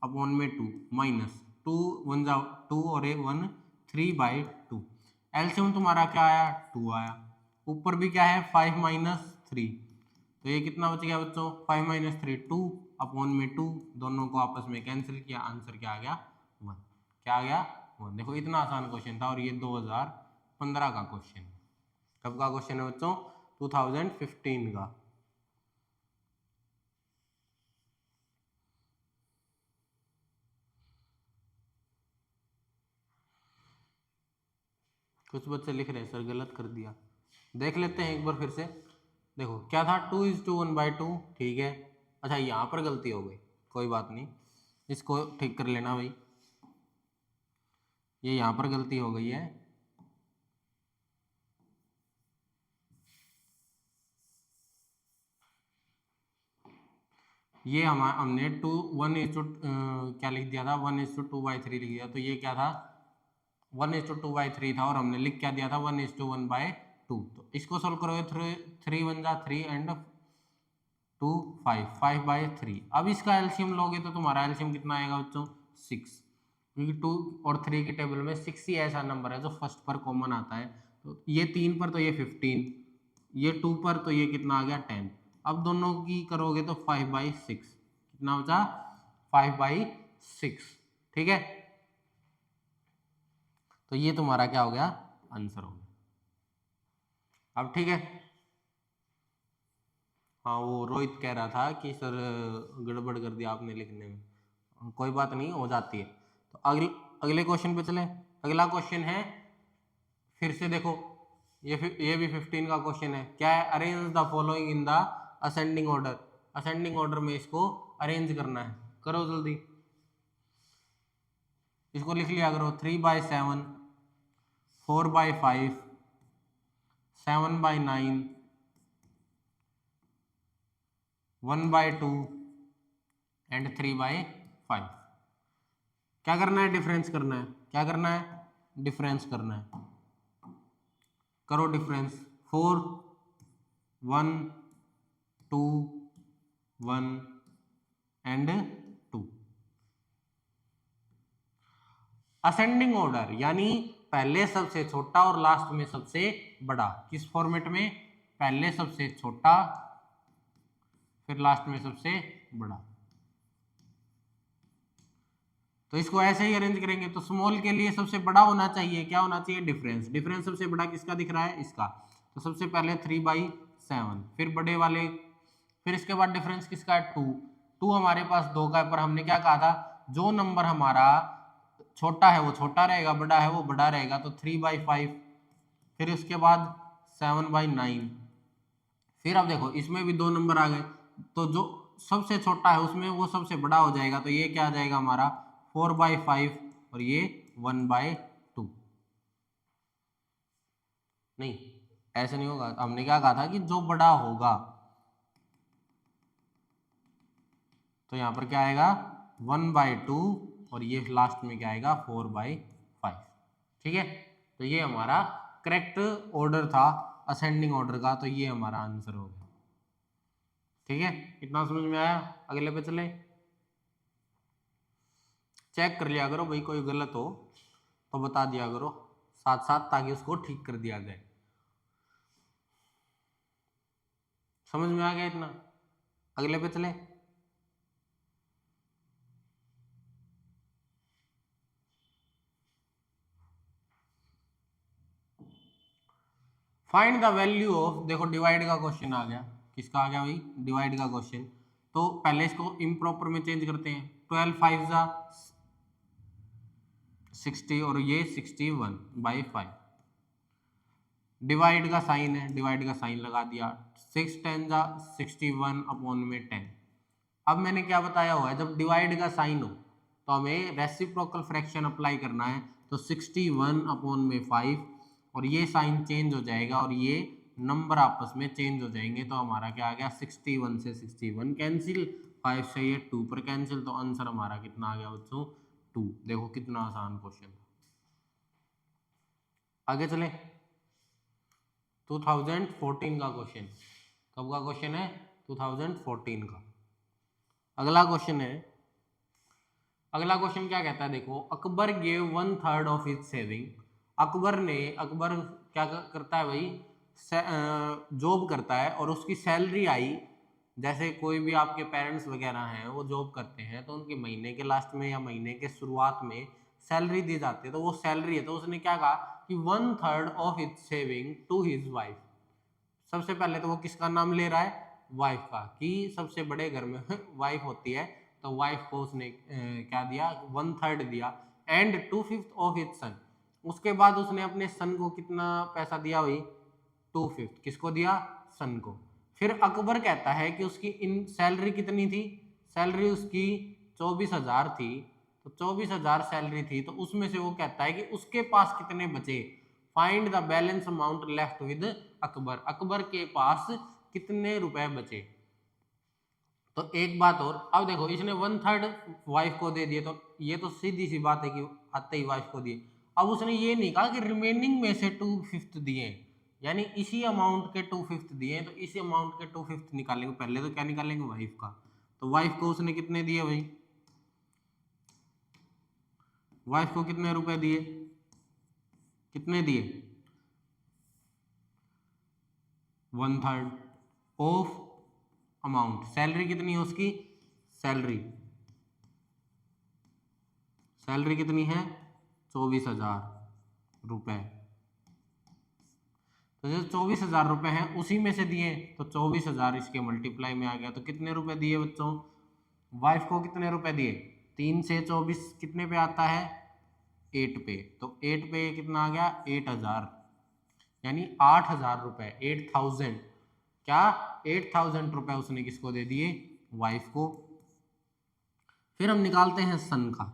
अपॉन में 2 माइनस 2 1 जा 2 और 1 3/2। एलसीएम तुम्हारा क्या आया 2 आया, ऊपर भी क्या है 5-3। तो ये कितना बच गया बच्चों 5-3 2 अपॉन में 2, दोनों को आपस में कैंसिल किया, आंसर क्या आ गया 1। क्या आ गया 1। देखो इतना आसान क्वेश्चन था और ये 2015 का क्वेश्चन है। कब का क्वेश्चन है बच्चों 2015 का। कुछ बच्चे लिख रहे हैं सर गलत कर दिया, देख लेते हैं एक बार फिर से। देखो क्या था 2:1/2 ठीक है। अच्छा यहाँ पर गलती हो गई, कोई बात नहीं, इसको ठीक कर लेना भाई, ये यहाँ पर गलती हो गई है। ये हमने 1 क्या लिख दिया था 1:2/3 लिख दिया, तो ये क्या था 1:2/3 था और हमने लिख क्या दिया था 1:1/2। तो इसको सोल्व करोगे 3 1 जा 3 एंड 2 5/3। अब इसका एलसीएम लोगे तो तुम्हारा एलसीएम कितना आएगा बच्चों 6, क्योंकि 2 और 3 की टेबल में 6 ही ऐसा नंबर है जो फर्स्ट पर कॉमन आता है। तो ये 3 पर तो ये 15, ये 2 पर तो ये कितना आ गया 10। अब दोनों की करोगे तो 5/6 कितना बचा 5/6। ठीक है, तो ये तुम्हारा क्या हो गया आंसर हो गया। अब ठीक है, हाँ वो रोहित कह रहा था कि सर गड़बड़ कर दिया आपने लिखने में, कोई बात नहीं हो जाती है। तो अगले क्वेश्चन पे चलें। अगला क्वेश्चन है फिर से देखो ये भी 15 का क्वेश्चन है। क्या है arrange the following in the ascending order. Ascending order में इसको अरेंज करना है, करो जल्दी। इसको लिख लिया करो 3/7 4/5 7/9 1/2 एंड 3/5। क्या करना है डिफरेंस करना है, क्या करना है डिफरेंस करना है। करो डिफरेंस 4 1 2 1 एंड 2। असेंडिंग ऑर्डर यानी पहले सबसे छोटा और लास्ट में सबसे बड़ा, किस फॉर्मेट में? पहले सबसे छोटा फिर लास्ट में सबसे बड़ा। तो इसको ऐसे ही अरेंज करेंगे। तो स्मॉल के लिए सबसे बड़ा होना चाहिए, क्या होना चाहिए? डिफरेंस। डिफरेंस सबसे बड़ा किसका दिख रहा है? इसका। तो सबसे पहले 3/7, फिर बड़े वाले, फिर इसके बाद डिफरेंस किसका है? 2। 2 हमारे पास 2 का है, पर हमने क्या कहा था? जो नंबर हमारा छोटा है वो छोटा रहेगा, बड़ा है वो बड़ा रहेगा। तो 3/5, फिर उसके बाद 7/9। फिर अब देखो इसमें भी 2 नंबर आ गए, तो जो सबसे छोटा है उसमें वो सबसे बड़ा हो जाएगा। तो ये क्या आ जाएगा हमारा? 4/5 और ये 1/2। नहीं, ऐसे नहीं होगा। हमने क्या कहा था कि जो बड़ा होगा, तो यहां पर क्या आएगा? 1/2 और ये लास्ट में क्या आएगा? 4/5। ठीक है, तो ये हमारा करेक्ट ऑर्डर था असेंडिंग ऑर्डर का। तो ये हमारा आंसर हो गया। ठीक है, इतना समझ में आया? अगले पे चले। चेक कर लिया करो भाई, कोई गलत हो तो बता दिया करो साथ साथ, ताकि उसको ठीक कर दिया जाए। समझ में आ गया इतना? अगले पे चले। फाइंड द वैल्यू ऑफ, देखो डिवाइड का क्वेश्चन आ गया। किसका आ गया भाई? डिवाइड का क्वेश्चन। तो पहले इसको इम्प्रॉपर में चेंज करते हैं। 12 5 जा 60 और ये 61/5। डिवाइड का साइन है, डिवाइड का साइन लगा दिया। 6 10 जा 61/10। अब मैंने क्या बताया हुआ है? जब डिवाइड का साइन हो तो हमें रेसिप्रोकल फ्रैक्शन अप्लाई करना है। तो 61/5 और ये साइन चेंज हो जाएगा और ये नंबर आपस में चेंज हो जाएंगे। तो हमारा क्या आ गया? 61 से 61 कैंसिल, 5 से ये 2 पर कैंसिल। तो आंसर हमारा कितना आ गया बच्चों? 2। देखो कितना आसान क्वेश्चन। आगे चले। 2014 का क्वेश्चन। कब का क्वेश्चन है? 2014 का। अगला क्वेश्चन है, अगला क्वेश्चन क्या कहता है? देखो, Akbar gave 1/3 of his saving. Akbar क्या करता है भाई? जॉब करता है और उसकी सैलरी आई। जैसे कोई भी आपके पेरेंट्स वगैरह हैं वो जॉब करते हैं, तो उनके महीने के लास्ट में या महीने के शुरुआत में सैलरी दी जाती है। तो वो सैलरी है, तो उसने क्या कहा कि 1/3 of his saving to his wife. सबसे पहले तो वो किसका नाम ले रहा है? वाइफ का, कि सबसे बड़े घर में वाइफ होती है। तो वाइफ को उसने क्या दिया? 1/3 दिया। And 2/5 of his son. उसके बाद उसने अपने सन को कितना पैसा दिया भाई? 2/5। किसको दिया? सन को। फिर अकबर कहता है कि उसकी इन सैलरी कितनी थी? सैलरी उसकी 24,000 थी। तो 24,000 सैलरी थी, तो उसमें से वो कहता है कि उसके पास कितने बचे? Find the balance amount left with Akbar. Akbar के पास कितने रुपए बचे? तो एक बात और, अब देखो इसने 1/3 वाइफ को दे दिए, तो ये तो सीधी सी बात है कि आते ही वाइफ को दिए। अब उसने ये नहीं कहा कि रिमेनिंग में से 2/5 दिए, यानी इसी अमाउंट के 2/5 दिए, तो इसी अमाउंट के 2/5 निकालेंगे। पहले तो क्या निकालेंगे? वाइफ का। तो वाइफ को उसने कितने दिए भाई? वाइफ को कितने रुपए दिए? कितने दिए? 1/3 ऑफ अमाउंट। सैलरी कितनी है उसकी? सैलरी सैलरी कितनी है? 24,000 रुपए। तो जो 24,000 रुपए हैं उसी में से दिए, तो 24,000 इसके मल्टीप्लाई में आ गया। तो कितने रुपए दिए बच्चों? वाइफ को कितने रुपए दिए? 3 से 24 कितने पे आता है? 8 पे। तो 8 पे कितना आ गया? 8,000, यानी 8,000 रुपए। 8,000 क्या? 8,000 रुपए उसने किसको दे दिए? वाइफ को। फिर हम निकालते हैं सन का।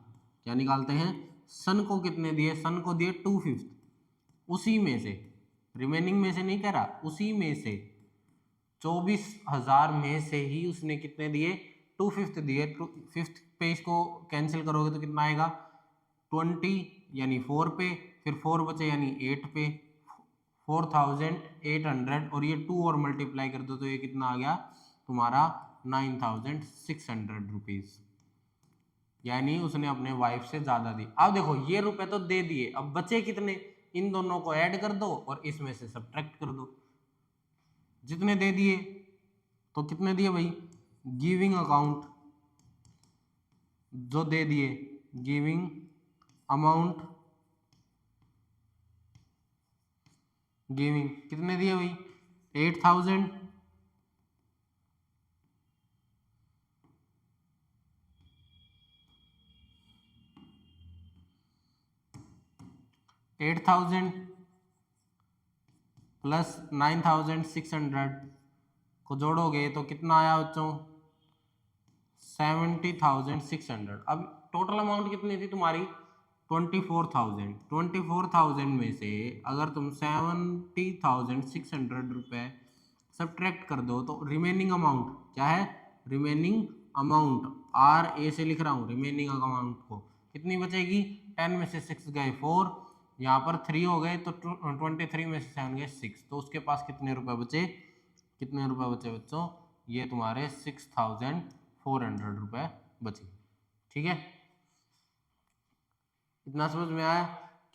क्या निकालते हैं? सन को कितने दिए? सन को दिए 2/5। उसी में से, रिमेनिंग में से नहीं कह रहा, उसी में से 24,000 में से ही उसने कितने दिए? 2/5 दिए। 5th पे इसको कैंसिल करोगे तो कितना आएगा? 20, यानी 4 पे। फिर 4 बचे यानी 8 पे। 4800 और ये 2 और मल्टीप्लाई कर दो तो ये कितना आ गया तुम्हारा 9600 रुपीज, यानी उसने अपने वाइफ से ज्यादा दी। अब देखो ये रुपए तो दे दिए, अब बचे कितने, इन दोनों को ऐड कर दो और इसमें से सब्ट्रैक्ट कर दो। जितने दे दिए तो कितने दिए भाई, गिविंग अकाउंट जो दे दिए, गिविंग अमाउंट, गिविंग कितने दिए भाई 8000, प्लस 9600 को जोड़ोगे तो कितना आया बच्चों 70,600। अब टोटल अमाउंट कितनी थी तुम्हारी 24,000 में से अगर तुम 70,600 रुपए सब्ट्रैक्ट कर दो तो रिमेनिंग अमाउंट क्या है, रिमेनिंग अमाउंट आर ए से लिख रहा हूँ, रिमेनिंग अमाउंट को कितनी बचेगी, 10 में से 6 गए 4, यहाँ पर 3 हो गए तो 23 में से 7 गए 6, तो उसके पास कितने रुपए बचे, कितने रुपए बचे बच्चों, ये तुम्हारे 6,400 रुपए बचे। ठीक है, इतना समझ में आया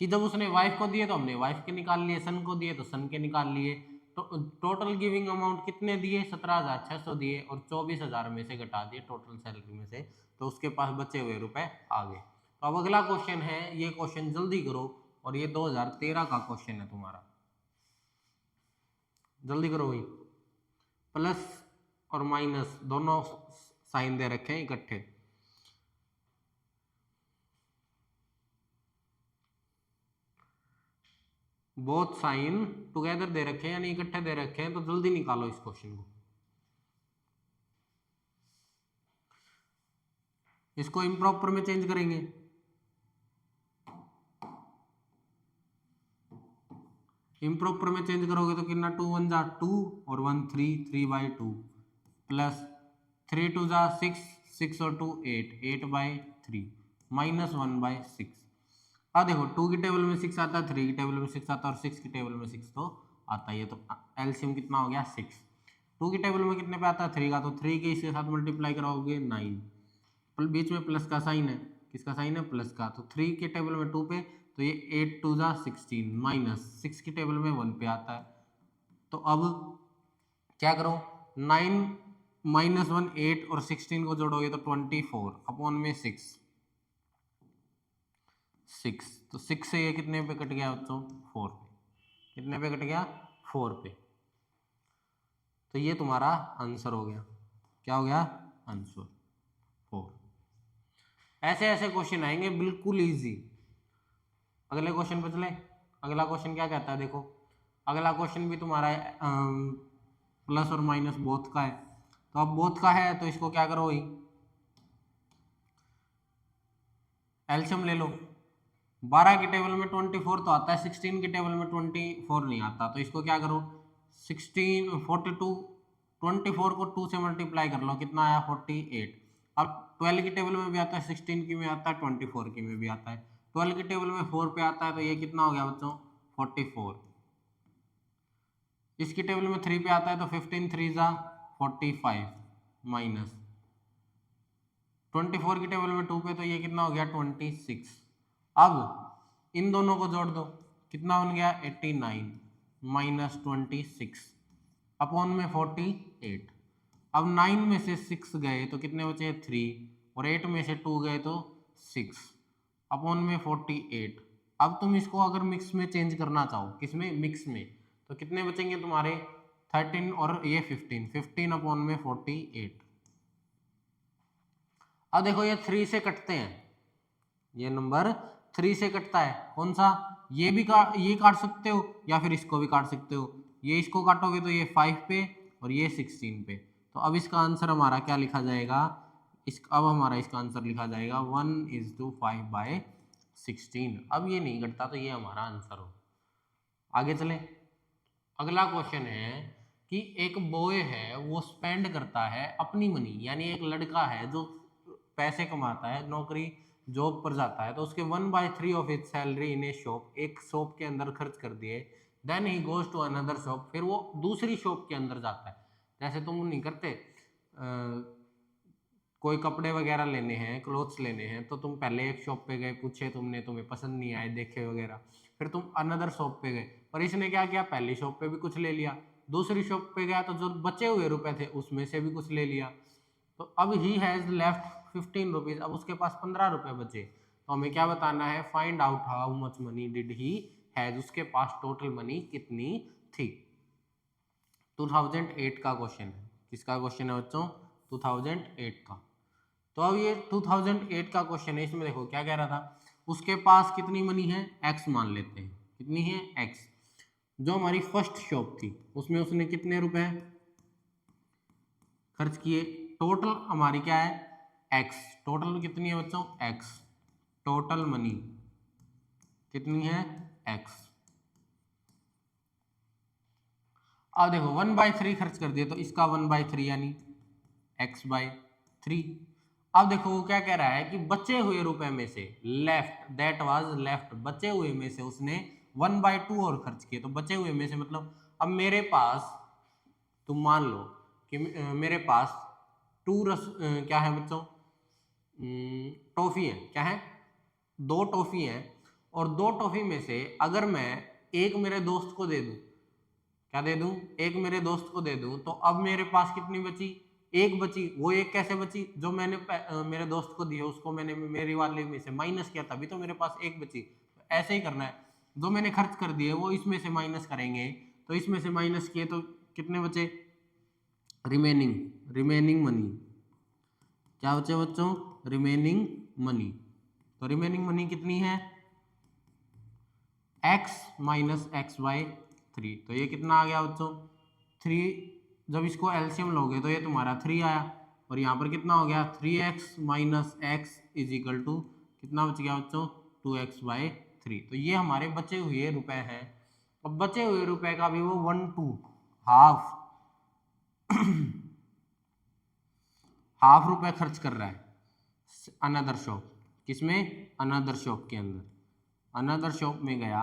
कि जब उसने वाइफ को दिए तो हमने वाइफ के निकाल लिए, सन को दिए तो सन के निकाल लिए। तो टोटल गिविंग अमाउंट कितने दिए 17,600 दिए और 24,000 में से घटा दिए टोटल सैलरी में से, तो उसके पास बचे हुए रुपए आ गए। तो अब अगला क्वेश्चन है, ये क्वेश्चन जल्दी करो और ये 2013 का क्वेश्चन है तुम्हारा, जल्दी करो भाई। प्लस और माइनस दोनों साइन दे रखे हैं इकट्ठे, बोथ साइन टुगेदर दे रखे हैं यानी इकट्ठे दे रखे हैं, तो जल्दी निकालो इस क्वेश्चन को। इसको इम्प्रॉपर में चेंज करेंगे, इम्प्रॉपर में चेंज करोगे तो कितना 2 1 जा 2 और 1 3/2 प्लस 3 2 जा 6 6 और 2 8 8/3 माइनस 1/6। अब देखो 2 की टेबल में 6 आता है, 3 की टेबल में 6 आता है और 6 की टेबल में 6 तो आता ही है, तो एलसीएम कितना हो गया 6। 2 की टेबल में कितने पे आता है 3 का, तो 3 के इसके साथ मल्टीप्लाई कराओगे 9, बीच में प्लस का साइन है, किसका साइन है प्लस का, तो 3 के टेबल में 2 पे तो ये 8 2 जा 16 माइनस 6 की टेबल में 1 पे आता है। तो अब क्या करो 9 माइनस 1 8 और 16 को जोड़ोगे तो 24 अपॉन में 6 तो 6 से ये कितने पे कट गया बच्चों 4 पे, कितने पे कट गया 4 पे, तो ये तुम्हारा आंसर हो गया, क्या हो गया आंसर 4। ऐसे ऐसे क्वेश्चन आएंगे बिल्कुल इजी। अगले क्वेश्चन पे चले, अगला क्वेश्चन क्या कहता है देखो, अगला क्वेश्चन भी तुम्हारा प्लस और माइनस बोथ का है, तो अब बोथ का है तो इसको क्या करो भाई एलसीएम ले लो। 12 की टेबल में 24 तो आता है, 16 की टेबल में 24 नहीं आता, तो इसको क्या करो 16 42 24 को 2 से मल्टीप्लाई कर लो, कितना आया 48। अब 12 की टेबल में भी आता है, 16 की में आता है, 24 की में भी आता है, 12 की टेबल में 4 पे आता है, तो ये कितना हो गया बच्चों 44। इसकी टेबल में 3 पे आता है तो 15 3 जा 45 माइनस 24 की टेबल में 2 पे तो ये कितना हो गया 26। अब इन दोनों को जोड़ दो, कितना बन गया 89 माइनस 26 अपॉन में 48। अब 9 में से 6 गए तो कितने बचे 3 और 8 में से 2 गए तो 6 अपॉन में 48। अब तुम इसको अगर मिक्स में चेंज करना चाहो, किसमें मिक्स में, तो कितने बचेंगे तुम्हारे 13 और ये 15 अपॉन में 48। अब देखो ये 3 से कटते हैं, ये नंबर 3 से कटता है, कौन सा ये भी ये काट सकते हो या फिर इसको भी काट सकते हो, ये इसको काटोगे तो ये 5 पे और ये 16 पे, तो अब इसका आंसर हमारा क्या लिखा जाएगा, अब हमारा इसका आंसर लिखा जाएगा 1:5/16। अब ये नहीं घटता तो ये हमारा आंसर हो। आगे चले, अगला क्वेश्चन है कि एक बॉय है वो स्पेंड करता है अपनी मनी, यानी एक लड़का है जो पैसे कमाता है, नौकरी जॉब पर जाता है, तो उसके 1/3 of it salary in a shop, एक शॉप के अंदर खर्च कर दिए then he goes to another shop, फिर वो दूसरी शॉप के अंदर जाता है। जैसे तुम नहीं करते कोई कपड़े वगैरह लेने हैं, क्लोथ्स लेने हैं, तो तुम पहले एक शॉप पे गए, पूछे तुमने, तुम्हें पसंद नहीं आए, देखे वगैरह, फिर तुम अनदर शॉप पे गए। पर इसने क्या किया, पहली शॉप पे भी कुछ ले लिया, दूसरी शॉप पे गया तो जो बचे हुए रुपए थे उसमें से भी कुछ ले लिया। तो अब ही हैज लेफ्ट 15 रुपीज, अब उसके पास 15 रुपए बचे। तो हमें क्या बताना है, find out how much money did he has, उसके पास टोटल मनी कितनी थी। 2008 का क्वेश्चन है। किसका क्वेश्चन है बच्चों, 2008 का। तो अब ये 2008 का क्वेश्चन है, इसमें देखो क्या कह रहा था, उसके पास कितनी मनी है, एक्स मान लेते हैं, कितनी है, एक्स। जो हमारी फर्स्ट शॉप थी उसमें उसने कितने रुपए खर्च किए, टोटल हमारी क्या है, एक्स, टोटल कितनी है बच्चों, एक्स, टोटल मनी कितनी है, एक्स। अब देखो 1/3 खर्च कर दिया, तो इसका 1/3 यानी x/3। अब देखो वो क्या कह रहा है कि बचे हुए रुपए में से, लेफ्ट, दैट वाज लेफ्ट, बचे हुए में से उसने 1/2 और खर्च किए। तो बचे हुए में से मतलब, अब मेरे पास, तुम मान लो कि मेरे पास क्या है बच्चों, टॉफी है, क्या है, 2 टॉफी है, और 2 टॉफी में से अगर मैं एक मेरे दोस्त को दे दूं, क्या दे दूं, एक मेरे दोस्त को दे दूं, तो अब मेरे पास कितनी बची, एक बची। वो एक कैसे बची, जो मैंने मेरे दोस्त को दी है उसको मैंने मेरी वाले में से माइनस किया, तभी तो मेरे पास एक बची। तो ऐसे ही करना है, जो मैंने खर्च कर दिए वो इसमें से माइनस करेंगे, तो इसमें से माइनस किए तो कितने बचे, रिमेनिंग मनी, क्या बचे बच्चों, रिमेनिंग मनी। तो रिमेनिंग मनी कितनी है, x माइनस x/3। तो ये कितना आ गया बच्चों, 3, जब इसको एलसीएम लोगे तो ये तुम्हारा 3 आया, और यहाँ पर कितना हो गया, 3x minus x is equal to कितना बच गया बच्चों, 2x/3। तो ये हमारे बचे हुए रुपए हैं। अब बचे हुए रुपए का भी वो 1/2 हाफ हाफ रुपए खर्च कर रहा है अनदर शॉप, किसमें, अनदर शॉप के अंदर, अनदर शॉप में गया,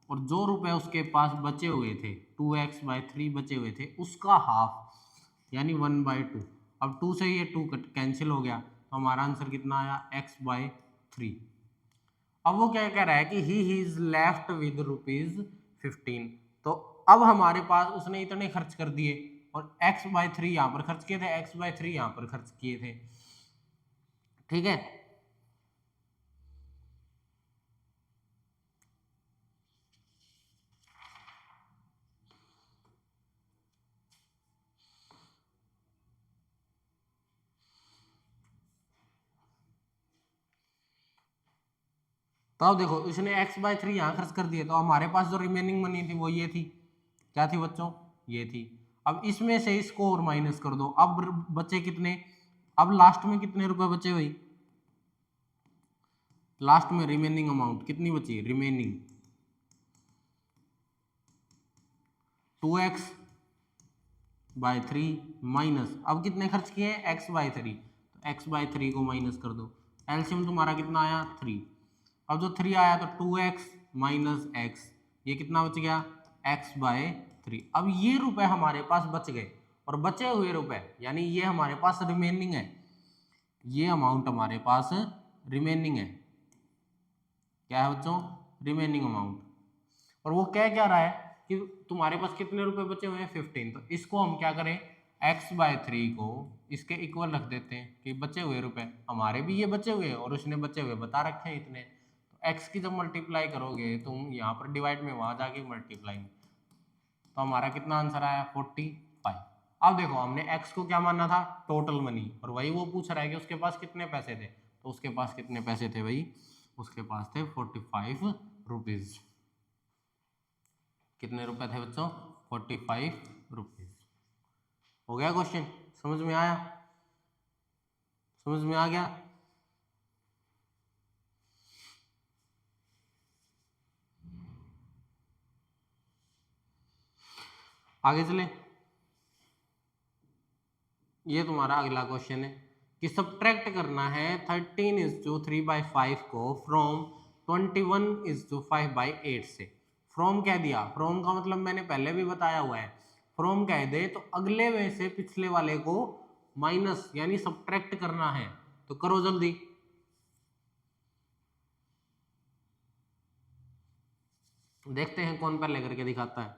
और जो रुपए उसके पास बचे हुए थे, 2x/3 बचे हुए थे, उसका हाफ यानी 1/2। अब 2 से ये 2 कैंसिल हो गया, तो हमारा आंसर कितना आया, x/3। अब वो क्या कह रहा है कि ही इज लेफ्ट विद ₹15। तो अब हमारे पास उसने इतने खर्च कर दिए, और x/3 यहाँ पर खर्च किए थे, x/3 यहाँ पर खर्च किए थे, ठीक है। तो अब देखो इसने x/3 यहाँ खर्च कर दिए, तो हमारे पास जो रिमेनिंग मनी थी वो ये थी, क्या थी बच्चों, ये थी। अब इसमें से इसको और माइनस कर दो, अब बचे कितने, अब लास्ट में कितने रुपए बचे भाई, लास्ट में रिमेनिंग अमाउंट कितनी बची, रिमेनिंग 2x/3 माइनस, अब कितने खर्च किए, x/3, तो x/3 को माइनस कर दो, एलसीएम तुम्हारा कितना आया, 3। अब जो 3 आया तो 2x माइनस x, ये कितना बच गया, x/3। अब ये रुपए हमारे पास बच गए, और बचे हुए रुपए यानी ये हमारे पास रिमेनिंग है, ये अमाउंट हमारे पास रिमेनिंग है, क्या है बच्चों, रिमेनिंग अमाउंट। और वो क्या रहा है कि तुम्हारे पास कितने रुपए बचे हुए हैं, 15। तो इसको हम क्या करें, x/3 को इसके इक्वल रख देते हैं कि बचे हुए रुपए हमारे भी ये बचे हुए हैं, और उसने बचे हुए बता रखे हैं इतने। तो x की जब मल्टीप्लाई करोगे तुम यहाँ पर डिवाइड में, वहां जाके मल्टीप्लाई में, तो हमारा कितना आंसर आया, 45। अब देखो हमने x को क्या माना था, टोटल मनी, और वही वो पूछ रहा है कि उसके पास कितने पैसे थे। तो उसके पास कितने पैसे थे भाई, उसके पास थे 45 रुपीज। कितने रुपए थे बच्चों, 45 रुपीज। हो गया क्वेश्चन, समझ में आया, समझ में आ गया। आगे चले, ये तुम्हारा अगला क्वेश्चन है कि सब्ट्रैक्ट करना है 13:3/5 को फ्रॉम 21:5/8 से। फ्रॉम कह दिया, फ्रॉम का मतलब मैंने पहले भी बताया हुआ है, फ्रॉम कह दे तो अगले में से पिछले वाले को माइनस यानी सब्ट्रैक्ट करना है, तो करो जल्दी। देखते हैं कौन पहले करके दिखाता है।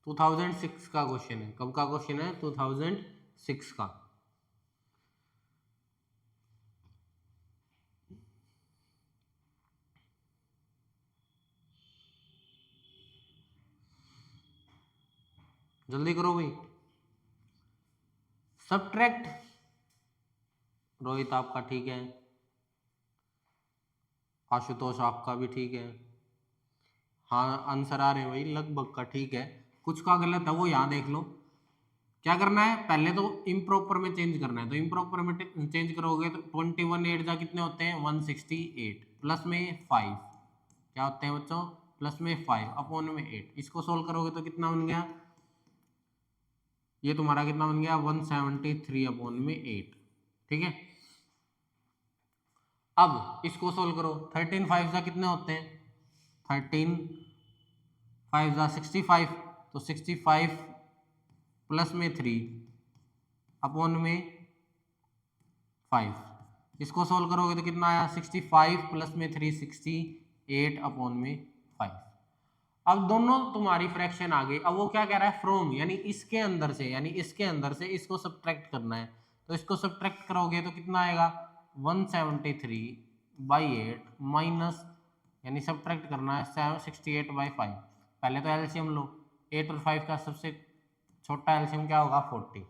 2006 का क्वेश्चन है। कब का क्वेश्चन है? 2006 का। जल्दी करो भाई। सब्ट्रैक्ट, रोहित आपका ठीक है, आशुतोष आपका भी ठीक है, हाँ आंसर आ रहे हैं भाई, लगभग का ठीक है, कुछ का गलत है वो यहाँ देख लो। क्या करना है? पहले तो इम्प्रॉपर में चेंज करना है, तो इम्प्रॉपर में चेंज करोगे तो 21 8 जा कितने होते हैं? 168 प्लस में 5 क्या होते हैं बच्चों? प्लस में 5 अपॉन में 8। इसको सोल्व करोगे तो कितना बन गया? ये तुम्हारा कितना बन गया? 173 अपॉन में 8। ठीक है, अब इसको सोल्व करो। 13 5 जा कितने होते हैं? 13 5 जा 65, तो 65 प्लस में 3 अपॉन में 5। इसको सोल्व करोगे तो कितना आया? 65 प्लस में 3 68 अपॉन में 5। अब दोनों तुम्हारी फ्रैक्शन आ गई। अब वो क्या कह रहा है? फ्रॉम यानी इसके अंदर से, यानी इसके अंदर से इसको सब्ट्रैक्ट करना है, तो इसको सब्ट्रैक्ट करोगे तो कितना आएगा? 173/8 माइनस, यानी सब्ट्रैक्ट करना है 68/5। पहले तो एलसीएम लो, 8 और 5 का सबसे छोटा एलसीएम क्या होगा? 40।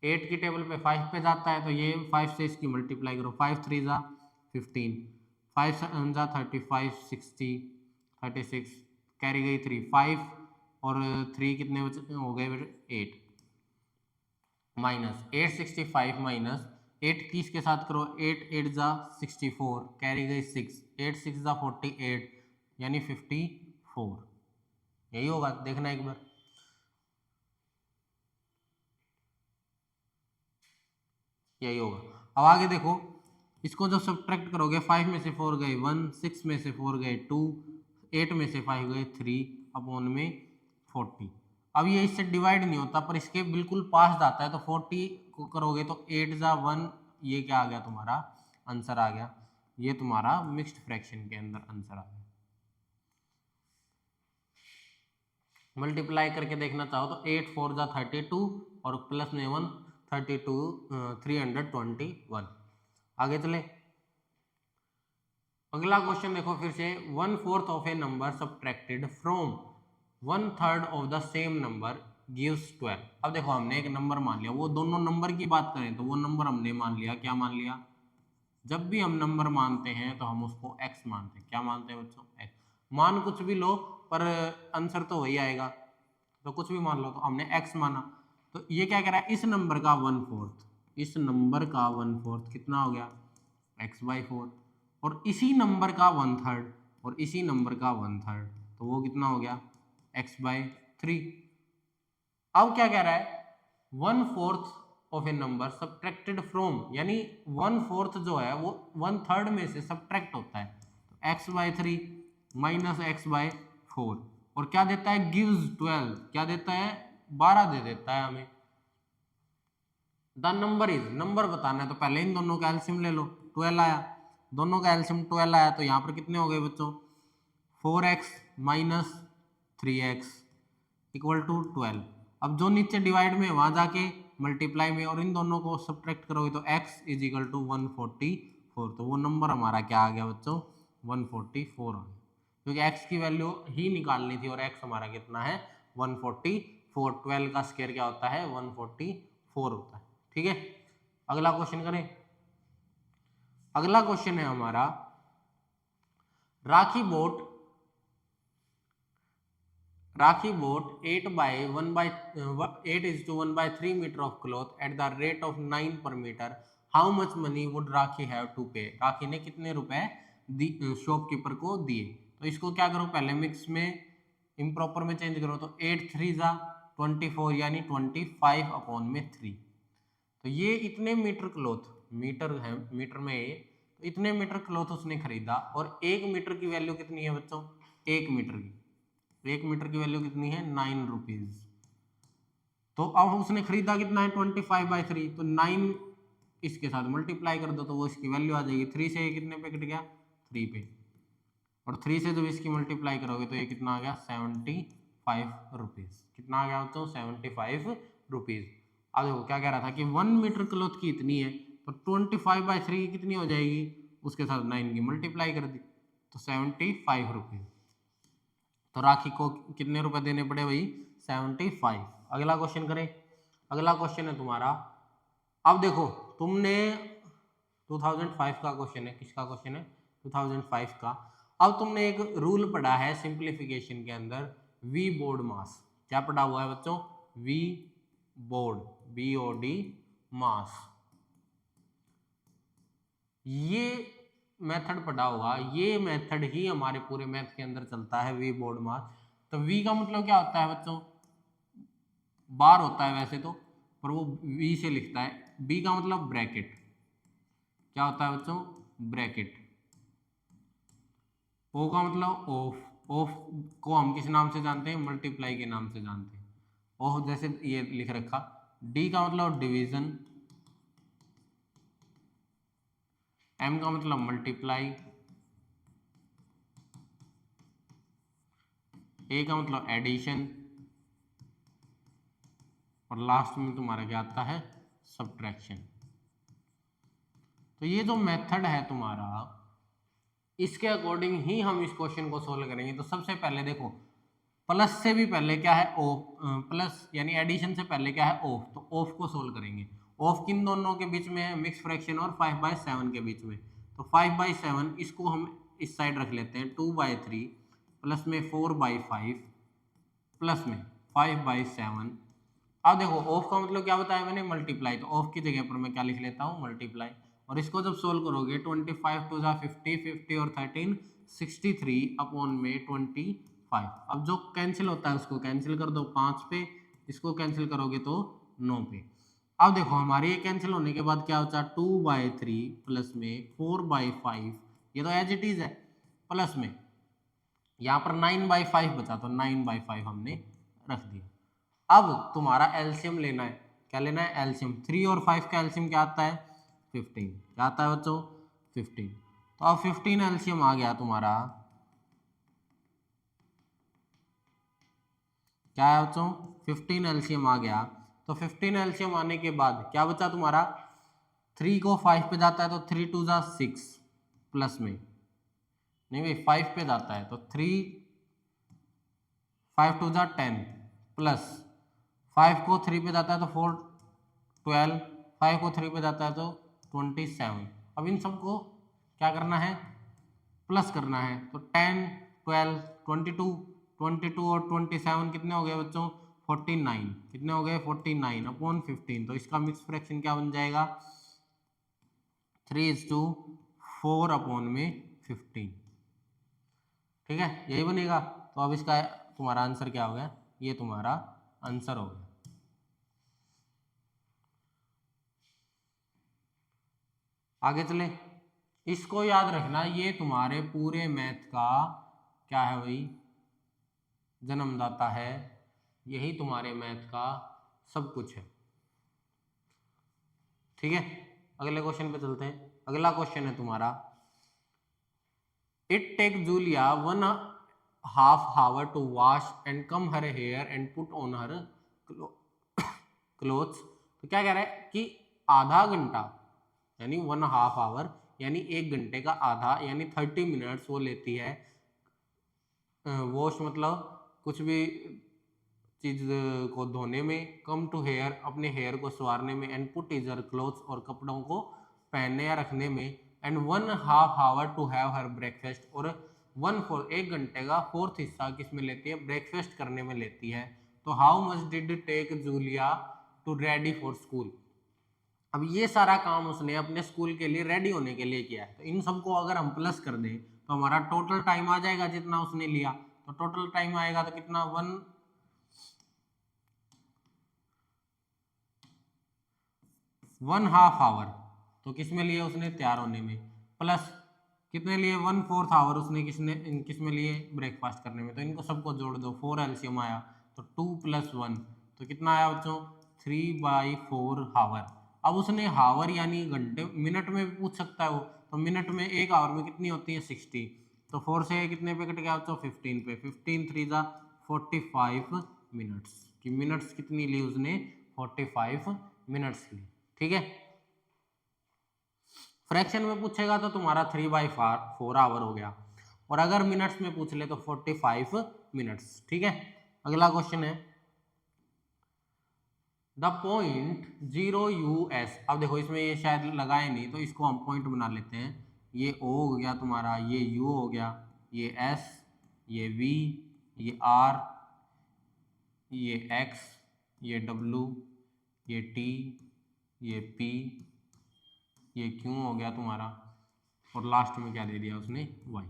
8 की टेबल पे 5 पे जाता है, तो ये 5 से इसकी मल्टीप्लाई करो, 5 3 जा 15, 5 7 जा 35 60 36, कैरी गई 3 5 और 3 कितने हो गए? 8 माइनस 865 माइनस 8 30 के साथ करो, 8 8 जा 64, कैरी गई 6, 8 6 जा 48 यानी 54। यही होगा, देखना एक बार। यही होगा। अब आगे देखो, इसको जब सब्ट्रैक्ट करोगे, 5 में से 4 गए 1, 6 में से 4 गए 2, 8 में से 5 गए 3 अपॉन में 40। अब ये इससे डिवाइड नहीं होता पर इसके बिल्कुल पास जाता है, तो 40 को करोगे तो 8 जा 1, ये क्या आ गया तुम्हारा? आंसर आ गया। ये तुम्हारा मिक्स्ड फ्रैक्शन के अंदर आंसर आ गया। मल्टीप्लाई करके देखना चाहो तो 8 4 जा 32 और प्लस में 1 32 321। आगे चले, अगला क्वेश्चन देखो फिर से। 1/4 of A number subtracted from 1/3 of the same number gives 12। अब देखो हमने एक नंबर मान लिया, वो दोनों नंबर की बात करें तो वो नंबर हमने मान लिया, क्या मान लिया? जब भी हम नंबर मानते हैं तो हम उसको x मानते हैं। क्या मानते हैं बच्चों? x। मान कुछ भी लो पर आंसर तो वही आएगा, तो कुछ भी मान लो, तो हमने x माना। तो ये क्या कह रहा है? इस नंबर का 1/4, इस नंबर का 1/4 कितना हो गया? x/4। और इसी नंबर का 1/3 और इसी नंबर का 1/3, तो वो कितना हो गया? x/3। अब क्या कह रहा है? 1/4 of A number subtracted from, यानी 1/4 जो है वो 1/3 में से सब्ट्रैक्ट होता है, तो x/3 माइनस x/4। और क्या देता है? गिव्स 12। क्या देता है? 12 दे देता है हमें। द नंबर इज, नंबर बताना है तो पहले इन दोनों का एलसीएम ले लो। 12 आया, दोनों का एलसीएम 12 आया, तो यहाँ पर कितने हो गए बच्चों? 4x minus 3x equal to 12। अब जो नीचे डिवाइड में वहां जाके मल्टीप्लाई में, और इन दोनों को सब्ट्रैक्ट करोगे तो x इज इक्वल टू 144। तो वो नंबर हमारा क्या आ गया बच्चों? 144 आ गया, क्योंकि x की वैल्यू ही निकालनी थी और x हमारा कितना है? 144। 12 का स्क्वायर क्या होता है? 144 होता है। ठीक है, अगला क्वेश्चन करें। अगला क्वेश्चन है हमारा, Rakhi bought 8:1/3 metre of cloth at the rate of 9 per metre. How much money would Rakhi have to pay? Rakhi ने कितने रुपए शॉपकीपर को दिए? तो इसको क्या करो, पहले मिक्स में इम्प्रॉपर में चेंज करो, तो 8 3 जा 24 यानी 25 अपॉन में 3। तो ये इतने मीटर क्लॉथ, मीटर है, मीटर में तो इतने मीटर क्लॉथ उसने खरीदा और 1 मीटर की वैल्यू कितनी है बच्चों, 1 मीटर की, 1 मीटर की वैल्यू कितनी है, 9 रुपीज। तो अब उसने खरीदा कितना है, 25/3, तो 9 इसके साथ मल्टीप्लाई कर दो तो वो इसकी वैल्यू आ जाएगी। 3 से ये कितने पे कट गया, 3 पे, और 3 से जब इसकी मल्टीप्लाई करोगे तो ये कितना आ गया, 75 रुपीज। कितना आ गया बच्चों, 75 रुपीज। अब देखो क्या कह रहा था कि 1 मीटर क्लॉथ की इतनी है, तो 25/3 कितनी हो जाएगी, उसके साथ 9 की मल्टीप्लाई कर दी तो 75 रुपीज। तो राखी को कितने रुपए देने पड़े भाई, 75। अगला क्वेश्चन करें। अगला क्वेश्चन है तुम्हारा, अब देखो तुमने 2005 का क्वेश्चन है, किसका क्वेश्चन है, 2005 का। अब तुमने एक रूल पढ़ा है सिंप्लीफिकेशन के अंदर, वी बोर्ड मास। क्या पढ़ा हुआ है बच्चों, वी बोर्ड, BOD मास। ये मेथड पढ़ा होगा, ये मेथड ही हमारे पूरे मैथ के अंदर चलता है, वी बोर्ड मास। तो वी का मतलब क्या होता है बच्चों, बार होता है वैसे तो, पर वो वी से लिखता है। बी का मतलब ब्रैकेट, क्या होता है बच्चों, ब्रैकेट। ओ का मतलब ऑफ, ऑफ को हम किस नाम से जानते हैं, मल्टीप्लाई के नाम से जानते हैं, ऑफ जैसे ये लिख रखा। डी का मतलब डिवीजन, एम का मतलब मल्टीप्लाई, ए का मतलब एडिशन, और लास्ट में तुम्हारा क्या आता है, सब्ट्रैक्शन। तो ये जो मेथड है तुम्हारा, इसके अकॉर्डिंग ही हम इस क्वेश्चन को सोल्व करेंगे। तो सबसे पहले देखो, प्लस से भी पहले क्या है, ऑफ, प्लस यानी एडिशन से पहले क्या है, ऑफ, तो ऑफ को सोल्व करेंगे। ऑफ किन दोनों के बीच में है, मिक्स फ्रैक्शन और 5/7 के बीच में। तो 5/7 इसको हम इस साइड रख लेते हैं, 2/3 प्लस में 4/5 प्लस में 5/7। अब देखो ऑफ का मतलब क्या बताया मैंने, मल्टीप्लाई, तो ऑफ की जगह पर मैं क्या लिख लेता हूँ, मल्टीप्लाई। और इसको जब सोल्व करोगे 25 2 50, 50 और 13 63 अपॉन में 25। अब जो कैंसिल होता है उसको कैंसिल कर दो 5 पे, इसको कैंसिल करोगे तो 9 पे। अब देखो हमारे ये कैंसिल होने के बाद क्या होता है, 2/3 प्लस में 4/5, ये तो एज इट इज है, प्लस में यहाँ पर 9/5 बचा तो 9/5 हमने रख दिया। अब तुम्हारा एलसीएम लेना है, क्या लेना है, एलसीएम। 3 और 5 का एलसीएम क्या आता है, 15। क्या आता है बच्चों, 15। तो अब 15 एलसीएम आ गया तुम्हारा, क्या है बच्चों, 15 एलसीएम आ गया। तो 15 एलसीएम आने के बाद क्या बचा तुम्हारा, 3 को 5 पे जाता है तो 3 2 6 प्लस में, नहीं भाई 5 पे जाता है तो 3 5 2 10 प्लस 5 को 3 पे जाता है तो 4 12, 5 को 3 पे जाता है तो 27। अब इन सबको क्या करना है, प्लस करना है। तो 10 12 22, 22 और 27 कितने हो गए बच्चों, 49। कितने हो गए, 49 अपॉन 15। तो इसका मिक्स फ्रैक्शन क्या बन जाएगा, 3:4 अपॉन में 15। ठीक है, यही बनेगा। तो अब इसका तुम्हारा आंसर क्या हो गया, ये तुम्हारा आंसर हो गया। आगे चले, इसको याद रखना, ये तुम्हारे पूरे मैथ का क्या है भाई, जन्मदाता है, यही तुम्हारे मैथ का सब कुछ है। ठीक है, अगले क्वेश्चन पे चलते हैं। अगला क्वेश्चन है तुम्हारा, it take Julia 1/2 hour to wash and comb her hair and put on her clothes. तो क्या कह रहा है कि आधा घंटा यानी 1/2 hour यानी 1 घंटे का आधा यानी 30 मिनट्स वो लेती है, वॉश मतलब कुछ भी चीज को धोने में, कम टू हेयर अपने हेयर को संवारने में, एंड पुट इजर क्लोथ्स और कपड़ों को पहनने या रखने में, and 1/2 hour to have her breakfast, और 1 घंटे का 4th हिस्सा किस में लेती है, ब्रेकफास्ट करने में लेती है। तो how much did take Julia to ready for school. अब ये सारा काम उसने अपने स्कूल के लिए रेडी होने के लिए किया है। तो इन सबको अगर हम प्लस कर दें तो हमारा टोटल टाइम आ जाएगा जितना उसने लिया। तो टोटल टाइम आएगा तो कितना, 1/2 hour। तो किस में लिया उसने, तैयार होने में। प्लस कितने लिए 1/4 आवर उसने किस में लिए ब्रेकफास्ट करने में, तो इनको सबको जोड़ दो, 4 एलसीएम आया तो 2 + 1 तो कितना आया बच्चों 3/4 हावर। अब उसने हावर यानी घंटे मिनट में भी पूछ सकता है वो, तो मिनट में एक आवर में कितनी होती है 60, तो 4 से कितने पे कट गया बच्चों 15 पे, 15 3 जा 45 मिनट्स की मिनट्स कितनी ली उसने 45 मिनट्स ली। ठीक है, फ्रैक्शन में पूछेगा तो तुम्हारा 3/4 आवर हो गया, और अगर मिनट्स में पूछ ले तो 45 मिनट्स। ठीक है, अगला क्वेश्चन है द पॉइंट 0 US। अब देखो इसमें ये शायद लगाए नहीं तो इसको हम पॉइंट बना लेते हैं, ये O हो गया तुम्हारा, ये U हो गया, ये S, ये V, ये R, ये X, ये W, ये T, ये P, ये Q हो गया तुम्हारा, और लास्ट में क्या दे दिया उसने Y।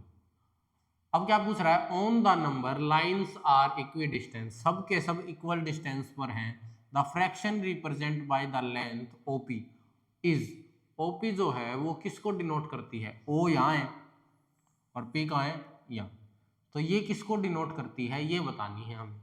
अब क्या पूछ रहा है on the number lines are equi distance, सब के सब इक्वल डिस्टेंस पर हैं, the fraction represent by the length OP is, OP जो है वो किसको डिनोट करती है, ओ यहाँ है और पी कहाँ है यहाँ, तो ये किसको डिनोट करती है ये बतानी है हमें।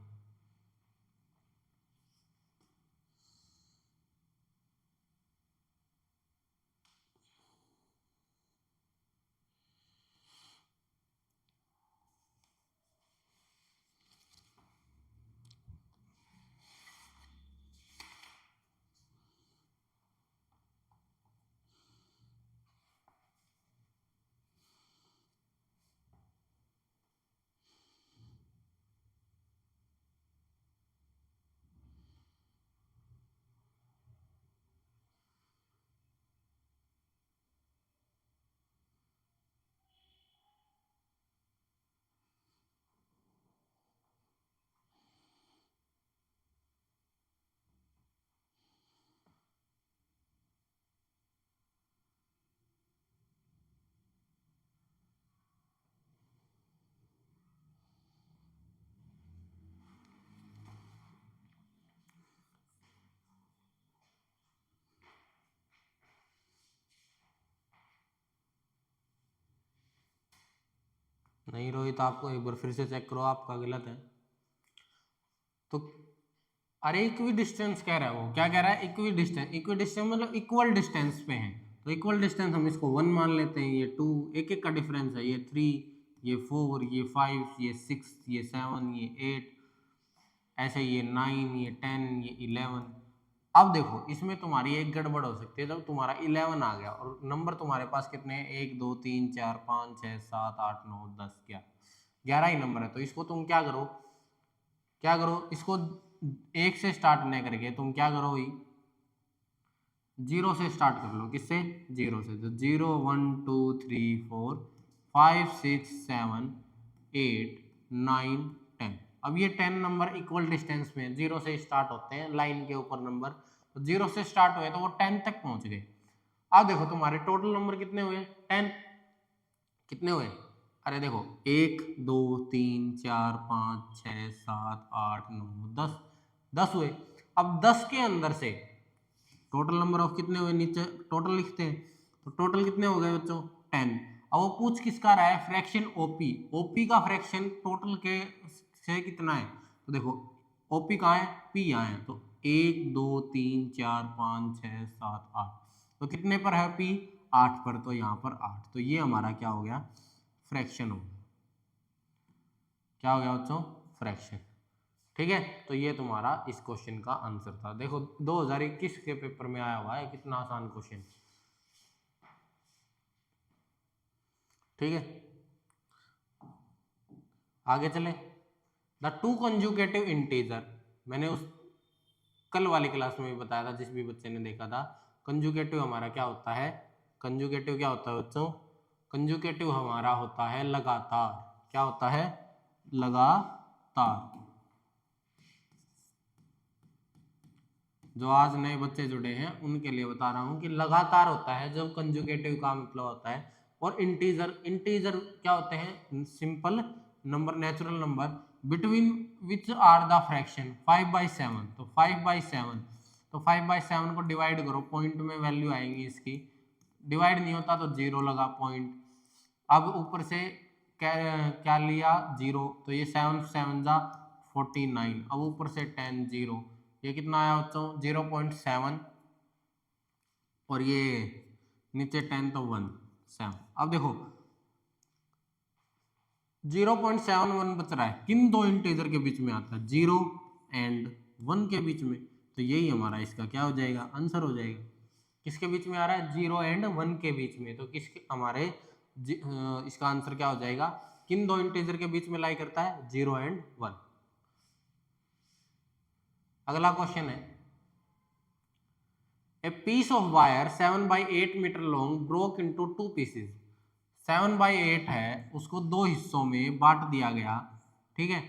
नहीं रोहित, आपको एक बार फिर से चेक करो, आपका गलत है। तो अरे इक्वी डिस्टेंस कह रहा है वो, क्या कह रहा है इक्वी डिस्टेंस, इक्वी डिस्टेंस मतलब इक्वल डिस्टेंस पे हैं, तो इक्वल डिस्टेंस हम इसको 1 मान लेते हैं, ये 2 एक एक का डिफरेंस है, ये 3, ये 4, ये 5, ये 6, ये 7, ये 8, ऐसे ये 9, ये 10, ये 11। अब देखो इसमें तुम्हारी एक गड़बड़ हो सकती है, जब तुम्हारा 11 आ गया और नंबर तुम्हारे पास कितने हैं 1 2 3 4 5 6 7 8 9 10 11, 11 ही नंबर है, तो इसको तुम क्या करो, क्या करो इसको एक से स्टार्ट नहीं करके तुम क्या करो भाई जीरो से स्टार्ट कर लो, किससे जीरो से, तो 0 1 2 3 4 5 6 7 8 9 10। अब ये 10 नंबर इक्वल डिस्टेंस में जीरो से स्टार्ट होते हैं लाइन के ऊपर नंबर, तो जीरो से स्टार्ट हुए तो वो 10 तक पहुंच गए। अब देखो तुम्हारे टोटल नंबर कितने हुए 10, कितने हुए, अरे देखो 1 2 3 4 5 6 7 8 9 10, 10 हुए। अब 10 के अंदर से टोटल नंबर ऑफ कितने हुए, नीचे टोटल लिखते हैं, तो टोटल कितने हो गए बच्चों 10। अब वो पूछ किसका रहा है फ्रैक्शन ओपी, ओपी का फ्रैक्शन टोटल के से कितना है, तो देखो ओपी कहाँ है पी यहाँ है, तो 1 2 3 4 5 6 7 8, तो कितने पर है पी 8 पर, तो यहाँ पर 8, तो ये हमारा क्या हो गया फ्रैक्शन हो गया, क्या हो गया बच्चों फ्रैक्शन। ठीक है, तो ये तुम्हारा इस क्वेश्चन का आंसर था। देखो 2021 के पेपर में आया हुआ है, कितना आसान क्वेश्चन। ठीक है, आगे चले, द टू कंजुगेटिव इंटीजर, मैंने उस कल वाली क्लास में भी बताया था, जिस भी बच्चे ने देखा था, कंजुगेटिव हमारा क्या होता है, कंजुगेटिव क्या होता है बच्चों, कंजुगेटिव हमारा होता है लगातार, क्या होता है लगातार। जो आज नए बच्चे जुड़े हैं उनके लिए बता रहा हूं कि लगातार होता है जब कंजुगेटिव का मतलब होता है। और इंटीजर, इंटीजर क्या होते हैं simple number, natural number between which are the fraction 5/7, तो 5/7, तो 5/7 को डिवाइड करो, पॉइंट में वैल्यू आएंगी इसकी डिवाइड नहीं होता तो 0 लगा पॉइंट। अब ऊपर से क्या लिया 0, तो ये 7 7 जा 49। अब ऊपर से 10 0, ये कितना आया बच्चों 0.7, और ये नीचे 10 तो 1 7। अब देखो 0.71 बच रहा है, किन दो इंटीजर के बीच में आता है 0 एंड 1 के बीच में, तो यही हमारा इसका क्या हो जाएगा आंसर हो जाएगा। किसके बीच में आ रहा है 0 एंड 1 के बीच में, तो किसके हमारे इसका आंसर क्या हो जाएगा, किन दो इंटीजर के बीच में लाई करता है 0 एंड 1। अगला क्वेश्चन है, a piece of wire 7/8 metre long broke into 2 pieces. 7/8 है, उसको 2 हिस्सों में बांट दिया गया, ठीक है।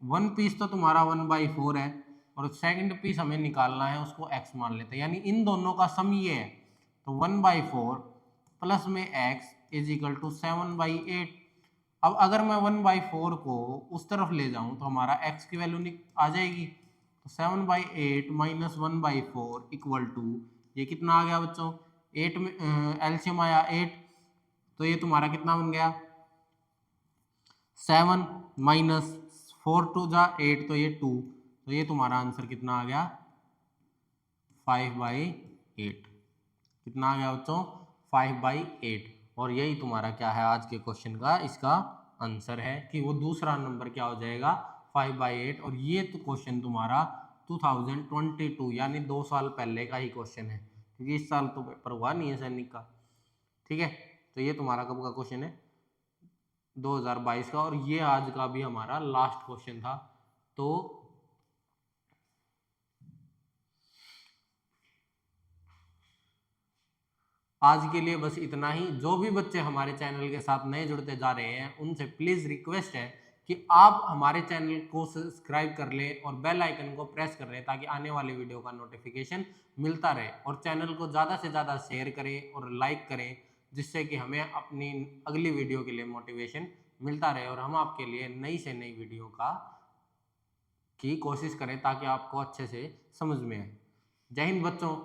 1 पीस तो तुम्हारा 1/4 है, और सेकंड पीस हमें निकालना है, उसको x मान लेते हैं, यानी इन दोनों का सम ये है, तो 1/4 प्लस में x इज इक्वल टू 7/8। अब अगर मैं 1/4 को उस तरफ ले जाऊं तो हमारा x की वैल्यू आ जाएगी, तो 7/8 माइनस 1/4 इक्वल टू, ये कितना आ गया बच्चों 8 में एलसीएम आया 8, तो ये तुम्हारा कितना बन गया 7 माइनस 4 2 जा 8, तो ये 2, तो ये तुम्हारा आंसर कितना आ गया 5/8। कितना आ गया बच्चों 5/8, और यही तुम्हारा क्या है आज के क्वेश्चन का इसका आंसर है, कि वो दूसरा नंबर क्या हो जाएगा 5/8। और ये तो क्वेश्चन तुम्हारा 2022 यानी 2 साल पहले का ही क्वेश्चन है, क्योंकि इस साल तो पेपर हुआ नहीं है सैनिक का, ठीक है। तो ये तुम्हारा कब का क्वेश्चन है 2022 का, और ये आज का भी हमारा लास्ट क्वेश्चन था। तो आज के लिए बस इतना ही। जो भी बच्चे हमारे चैनल के साथ नए जुड़ते जा रहे हैं उनसे प्लीज रिक्वेस्ट है कि आप हमारे चैनल को सब्सक्राइब कर लें और बेल आइकन को प्रेस कर लें, ताकि आने वाली वीडियो का नोटिफिकेशन मिलता रहे, और चैनल को ज़्यादा से ज़्यादा शेयर करें और लाइक करें, जिससे कि हमें अपनी अगली वीडियो के लिए मोटिवेशन मिलता रहे, और हम आपके लिए नई से नई वीडियो की कोशिश करें ताकि आपको अच्छे से समझ में आए। जय हिंद बच्चों।